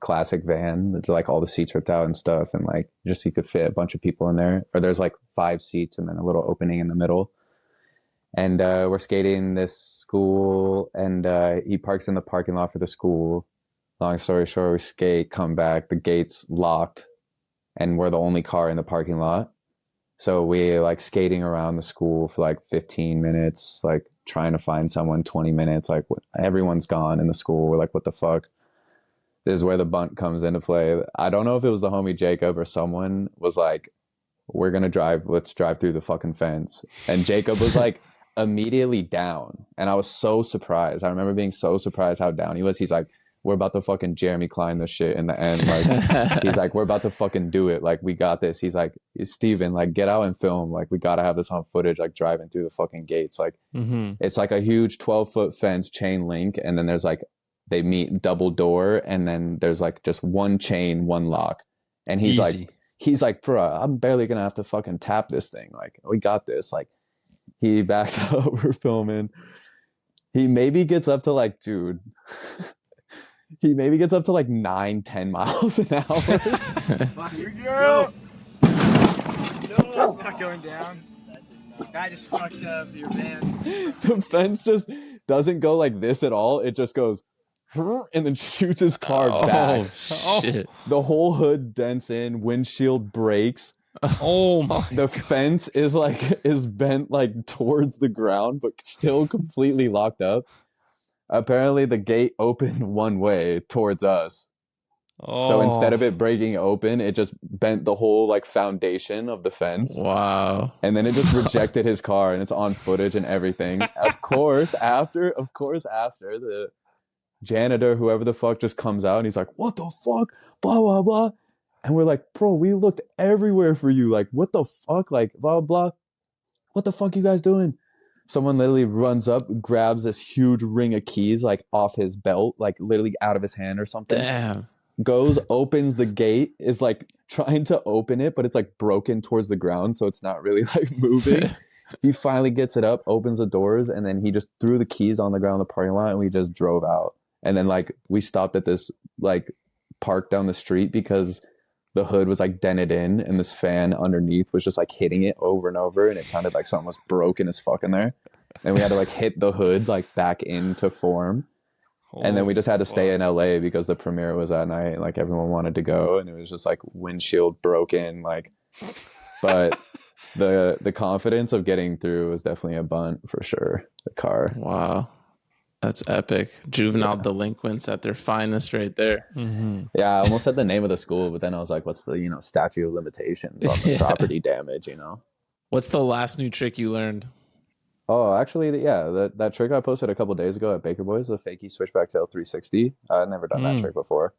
classic van that's like all the seats ripped out and stuff, and like just he could fit a bunch of people in there. Or there's like 5 seats and then a little opening in the middle. And we're skating this school, and he parks in the parking lot for the school. Long story short, we skate, come back, the gate's locked, and we're the only car in the parking lot. So we like skating around the school for like 15 minutes, like trying to find someone, 20 minutes, like everyone's gone in the school. We're like, what the fuck? This is where the bunt comes into play. I don't know if it was the homie Jacob or someone was like, we're going to drive, let's drive through the fucking fence. And Jacob was like immediately down. And I was so surprised. I remember being so surprised how down he was. He's like, we're about to fucking Jeremy Klein this shit in the end. Like, he's like, we're about to fucking do it. Like, we got this. He's like, Steven, like, get out and film. Like, we got to have this on footage, like driving through the fucking gates. Like, it's like a huge 12-foot fence chain link. And then there's like, they meet double door. And then there's like just one chain, one lock. And he's like, bruh, I'm barely going to have to fucking tap this thing. Like, we got this. Like, he backs up, we're filming. He maybe gets up to like, dude, he maybe gets up to like 9-10 miles an hour. Here we go. No, it's not going down. Guy just fucked up your van. The fence just doesn't go like this at all. It just goes and then shoots his car back. Oh, shit. The whole hood dents in, windshield breaks. Oh my The fence is bent like towards the ground, but still completely locked up. Apparently the gate opened one way towards us. So instead of it breaking open, it just bent the whole like foundation of the fence. Wow. And then it just rejected his car, and it's on footage and everything. Of course, after the janitor, whoever the fuck, just comes out and he's like, what the fuck? Blah, blah, blah. And we're like, bro, we looked everywhere for you. Like, what the fuck? Like, blah, blah. What the fuck you guys doing? Someone literally runs up, grabs this huge ring of keys, like off his belt, like literally out of his hand or something. Damn. Goes, opens the gate, is like trying to open it, but it's like broken towards the ground, so it's not really like moving. He finally gets it up, opens the doors, and then he just threw the keys on the ground in the parking lot, and we just drove out. And then like we stopped at this like park down the street because the hood was like dented in, and this fan underneath was just like hitting it over and over, and it sounded like something was broken as fuck in there. And we had to like hit the hood like back into form. And then we just had to stay in LA because the premiere was at night and like everyone wanted to go, and it was just like windshield broken, like. But the confidence of getting through was definitely a bunt for sure. The car. Wow. That's epic. Juvenile delinquents at their finest right there. Yeah, I almost said the name of the school, but then I was like, what's the, statute of limitations on the property damage, What's the last new trick you learned? Oh, actually, yeah, that trick I posted a couple days ago at Baker Boys, the fakie switchback tail 360. I'd never done that trick before.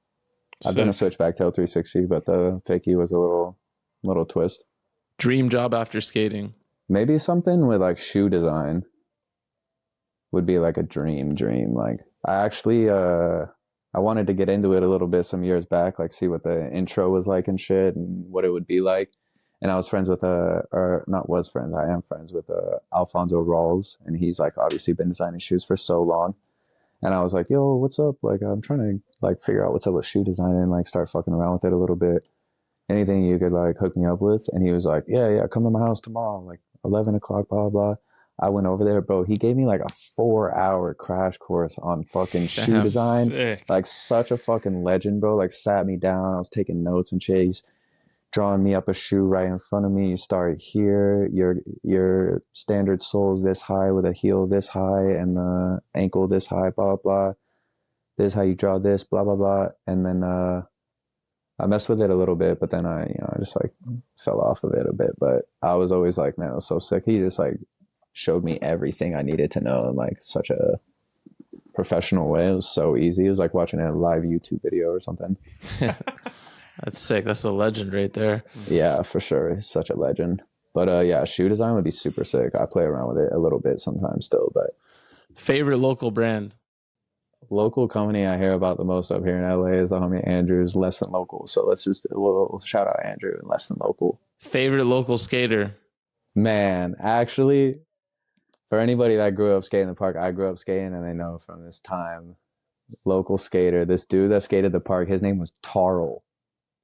I've done a switchback tail 360, but the fakie was a little twist. Dream job after skating. Maybe something with like shoe design would be like a dream. Like I actually I wanted to get into it a little bit some years back, like see what the intro was like and shit and what it would be like. And I was friends with I am friends with Alfonso Rawls, and he's like obviously been designing shoes for so long. And I was like, yo, what's up? Like, I'm trying to like figure out what's up with shoe design and like start fucking around with it a little bit. Anything you could like hook me up with? And he was like, yeah, come to my house tomorrow, like 11 o'clock, blah, blah. I went over there, bro. He gave me like a 4-hour crash course on fucking shoe design. Sick. Like such a fucking legend, bro. Like sat me down. I was taking notes and shit. He's drawing me up a shoe right in front of me. You start here. Your standard sole's this high with a heel this high and the ankle this high, blah, blah. This is how you draw this, blah, blah, blah. And then I messed with it a little bit, but then I just like fell off of it a bit. But I was always like, man, it was so sick. He just like showed me everything I needed to know in like such a professional way. It was so easy. It was like watching a live YouTube video or something. That's sick. That's a legend right there. Yeah, for sure. He's such a legend. But yeah, shoe design would be super sick. I play around with it a little bit sometimes still. But favorite local brand? Local company I hear about the most up here in LA is the homie Andrew's Less Than Local. So let's just do a little shout out Andrew and Less Than Local. Favorite local skater? Man, actually, for anybody that grew up skating in the park, I grew up skating, and they know from this time, local skater, this dude that skated the park, his name was Tarl.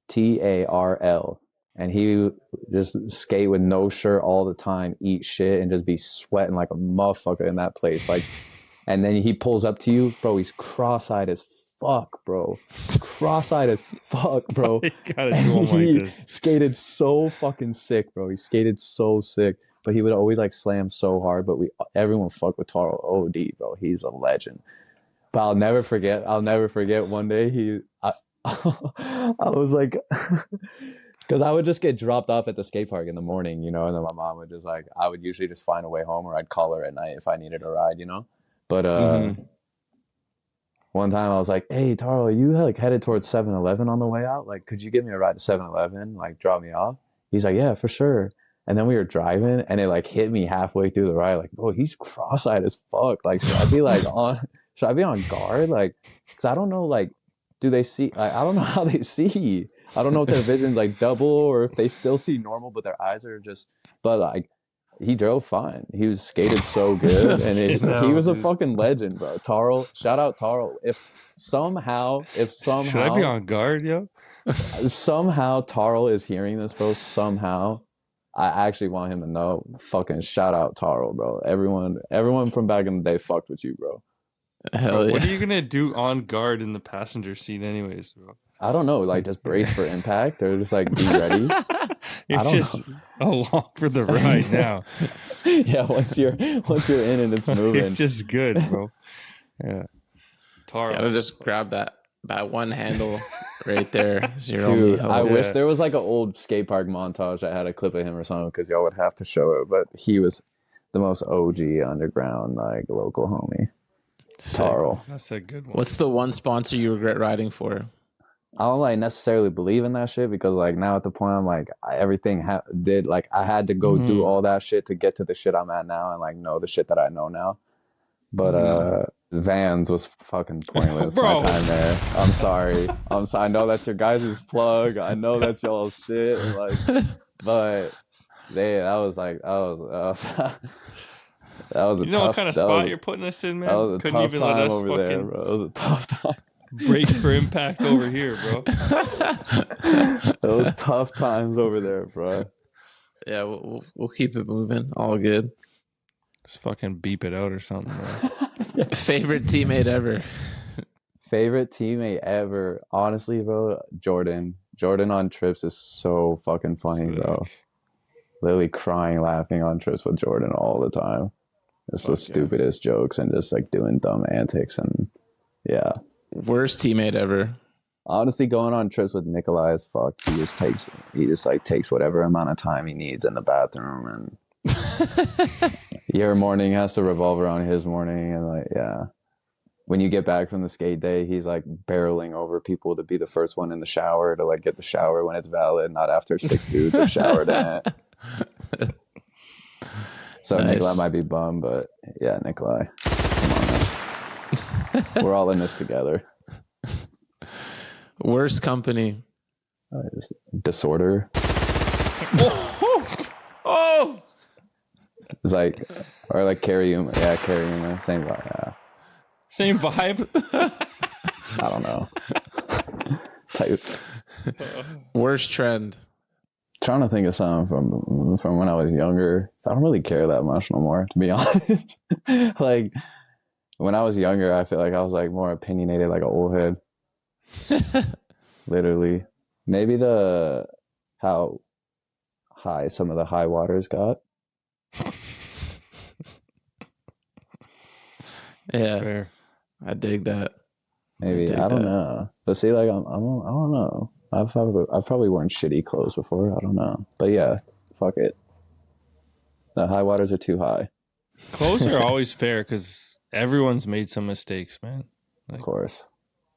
Tarl. and he just skate with no shirt all the time, eat shit, and just be sweating like a motherfucker in that place. Like, and then he pulls up to you, bro. He's cross-eyed as fuck, bro. Cross-eyed as fuck, bro. And he skated so fucking sick, bro. He skated so sick, but he would always like slam so hard. But everyone fucked with Taro OD, bro. He's a legend. But I'll never forget. One day I was like, because I would just get dropped off at the skate park in the morning, you know, and then my mom would just like, I would usually just find a way home, or I'd call her at night if I needed a ride, you know. But one time I was like, hey, Taro, are you like headed towards 7-Eleven on the way out? Like, could you give me a ride to 7-Eleven? Like, drop me off? He's like, yeah, for sure. And then we were driving, and it like hit me halfway through the ride. Like, bro, he's cross-eyed as fuck. Like, should I be like should I be on guard? Like, because I don't know, like, do they see? Like, I don't know how they see. I don't know if their vision's like double, or if they still see normal, but their eyes are just. But like, he drove fine. He was skated so good, and he was a fucking legend, bro. Taro, shout out Taro. If somehow should I be on guard, yo? If somehow Taro is hearing this, bro, somehow, I actually want him to know. Fucking shout out Taro, bro. Everyone from back in the day fucked with you, bro. Hell yeah. What are you gonna do on guard in the passenger seat, anyways, bro? I don't know. Like, just brace for impact, or just like be ready. You're just along for the ride now. Yeah, once you're in and it's moving, it's just good, bro. Yeah, Taro, gotta just grab that one handle right there. Dude, I wish there was like an old skate park montage that had a clip of him or something, because y'all would have to show it. But he was the most OG underground like local homie. Taro. That's a good one. What's the one sponsor you regret riding for? I don't like necessarily believe in that shit, because like now at the point I'm like, everything did like I had to go do all that shit to get to the shit I'm at now, and like know the shit that I know now. But Vans was fucking pointless my time there. I'm sorry. I know that's your guys' plug. I know that's y'all's shit. Like, but that was that was a you know tough, what kind of spot you're putting us in, man? That was a Couldn't tough even let time us over fucking there, bro. It was a tough time. Brace for impact over here, bro. Those tough times over there, bro. Yeah, we'll keep it moving. All good. Just fucking beep it out or something, bro. Favorite teammate ever? Favorite teammate ever? Honestly, bro, Jordan. Jordan on trips is so fucking funny, bro. Literally crying, laughing on trips with Jordan all the time. It's the stupidest jokes and just like doing dumb antics, and yeah. Worst teammate ever? Honestly, going on trips with Nikolai is fuck. He just takes whatever amount of time he needs in the bathroom, and your morning has to revolve around his morning, and like, yeah. When you get back from the skate day, he's like barreling over people to be the first one in the shower, to like get the shower when it's valid, not after 6 dudes have showered in it. So nice. Nikolai might be bummed, but yeah, Nikolai, come on, man. We're all in this together. Worst company? Disorder. Oh! It's like, or like Karyuma. Yeah, Karyuma. Same vibe. Yeah. Same vibe? I don't know. Type. Worst trend? Trying to think of something from when I was younger. I don't really care that much no more, to be honest. Like, when I was younger, I feel like I was like more opinionated, like an old head. Literally. Maybe how high some of the high waters got. Yeah, fair. I dig that. Maybe I don't know. But see, like I don't know. I've probably worn shitty clothes before. I don't know. But yeah, fuck it. The high waters are too high. Clothes are always fair because everyone's made some mistakes, man. Like, of course.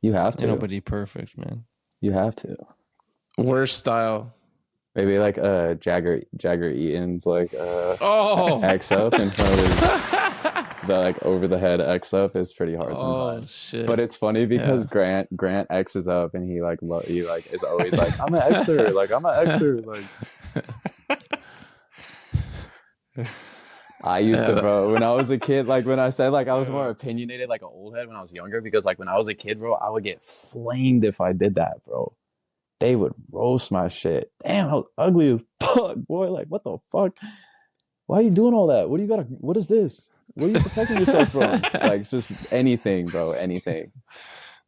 You have to. Nobody perfect, man. You have to. Worst style. Maybe like Jagger Eaton's like X up in front of his the like over the head X up is pretty hard sometimes. Shit. But it's funny because Grant X's up and he is always like, I'm an Xer, like I'm an Xer, like I used to, bro, when I was a kid, like when I said like I was more opinionated like an old head when I was younger, because like when I was a kid, bro, I would get flamed if I did that, bro. they would roast my shit. Damn, I was ugly as fuck, boy. Like, what the fuck? Why are you doing all that? What is this? What are you protecting yourself from? Like, it's just anything, bro. Anything.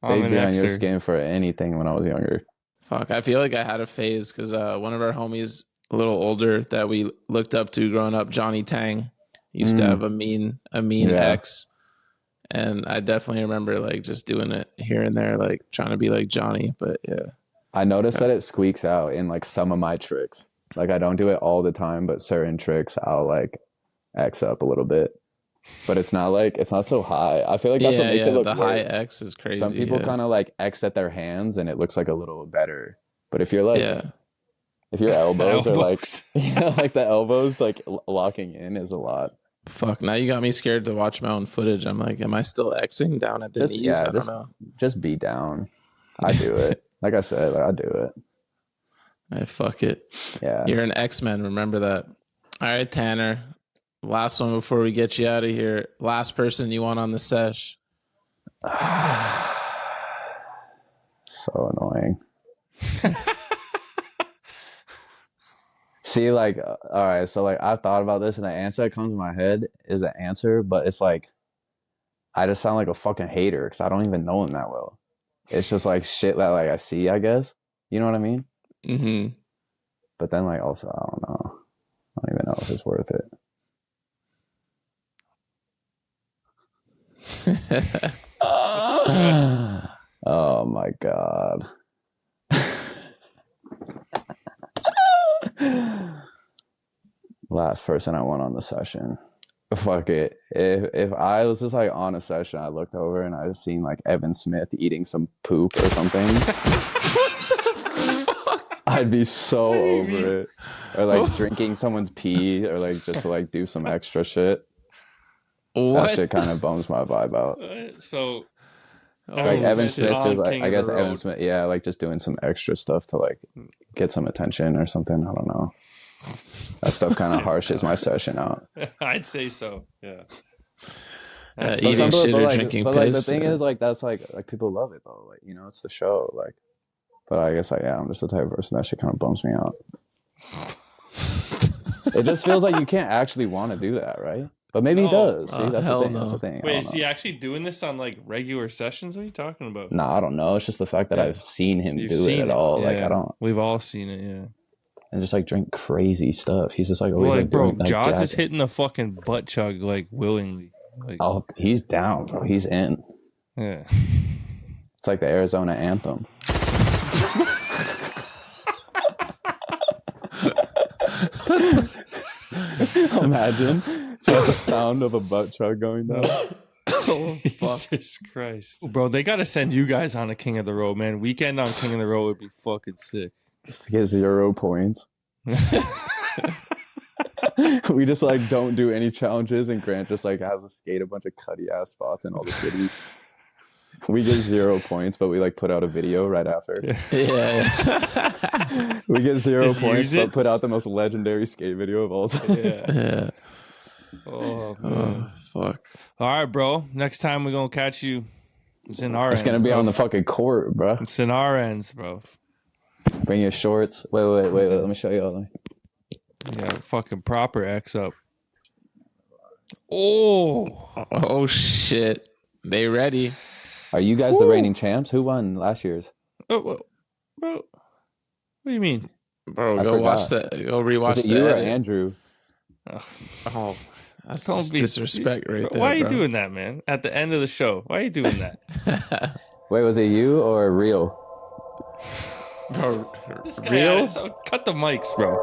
They'd be on your skin for anything when I was younger. Fuck, I feel like I had a phase because one of our homies, a little older, that we looked up to growing up, Johnny Tang, used to have a mean ex. And I definitely remember like just doing it here and there, like trying to be like Johnny. But yeah. I noticed that it squeaks out in like some of my tricks. Like I don't do it all the time, but certain tricks I'll like X up a little bit. But it's not so high. I feel like that's what makes it look the worse. High X is crazy. Some people kind of like X at their hands and it looks like a little better. But if you're like, if your elbows are like, like the elbows like locking in is a lot. Fuck, now you got me scared to watch my own footage. I'm like, am I still Xing down at the knees? I don't know. Just be down. I do it. Like I said, I do it. Hey, fuck it. Yeah. You're an X-Men. Remember that. All right, Tanner. Last one before we get you out of here. Last person you want on the sesh. So annoying. See, like, all right, so like I've thought about this and the answer that comes in my head is an answer, but it's like I just sound like a fucking hater because I don't even know him that well. It's just like shit that like I see, I guess. You know what I mean? Mm-hmm. But then like also I don't know. I don't even know if it's worth it. Oh my god. Last person I want on the session. Fuck it. If I was just like on a session, I looked over and I seen like Evan Smith eating some poop or something, I'd be so over it. Or like drinking someone's pee, or like just to like do some extra shit. What? That shit kind of bums my vibe out. So like Evan Smith just like, I guess Evan Smith, yeah, like just doing some extra stuff to like get some attention or something. I don't know. That stuff kind of harshes my session out. I'd say so. Yeah. Eating shit or drinking piss. But like the thing is, like that's like people love it though. Like, you know, it's the show. Like, but I guess I'm just the type of person that shit kind of bums me out. It just feels like you can't actually want to do that, right? But maybe he does. See, that's the thing. No. That's the thing. Wait, is he actually doing this on like regular sessions? What are you talking about? Nah, I don't know. It's just the fact that I've seen him do it at all. Yeah. Like I don't. We've all seen it, yeah. And just like drink crazy stuff. He's just like always like bro, doing, like, Jaws is hitting the fucking butt chug like willingly. Like, oh, he's down, bro. He's in. Yeah. It's like the Arizona anthem. Imagine just the sound of a butt chug going down. Oh, Jesus Christ. Bro, they got to send you guys on a King of the Road, man. Weekend on King of the Road would be fucking sick. Just to get 0 points. We just like don't do any challenges, and Grant just like has to skate a bunch of cutty ass spots in all the cities. We get 0 points, but we like put out a video right after. Yeah. We get 0 points, but put out the most legendary skate video of all time. Yeah. Oh, man. Oh, fuck. All right, bro. Next time we're gonna catch you. It's in our ends. It's gonna be on the fucking court, bro. It's in our ends, bro. Bring your shorts. Wait. Let me show you all. Yeah, fucking proper X up. Oh shit. They ready. Are you guys the reigning champs? Who won last year's? Bro, what do you mean? Bro, go watch that. Go rewatch that. You or Andrew? Oh, that's disrespect right there. Why are you doing that, man? At the end of the show. Why are you doing that? Wait, was it you or Real? Bro, this guy real? Cut the mics, bro.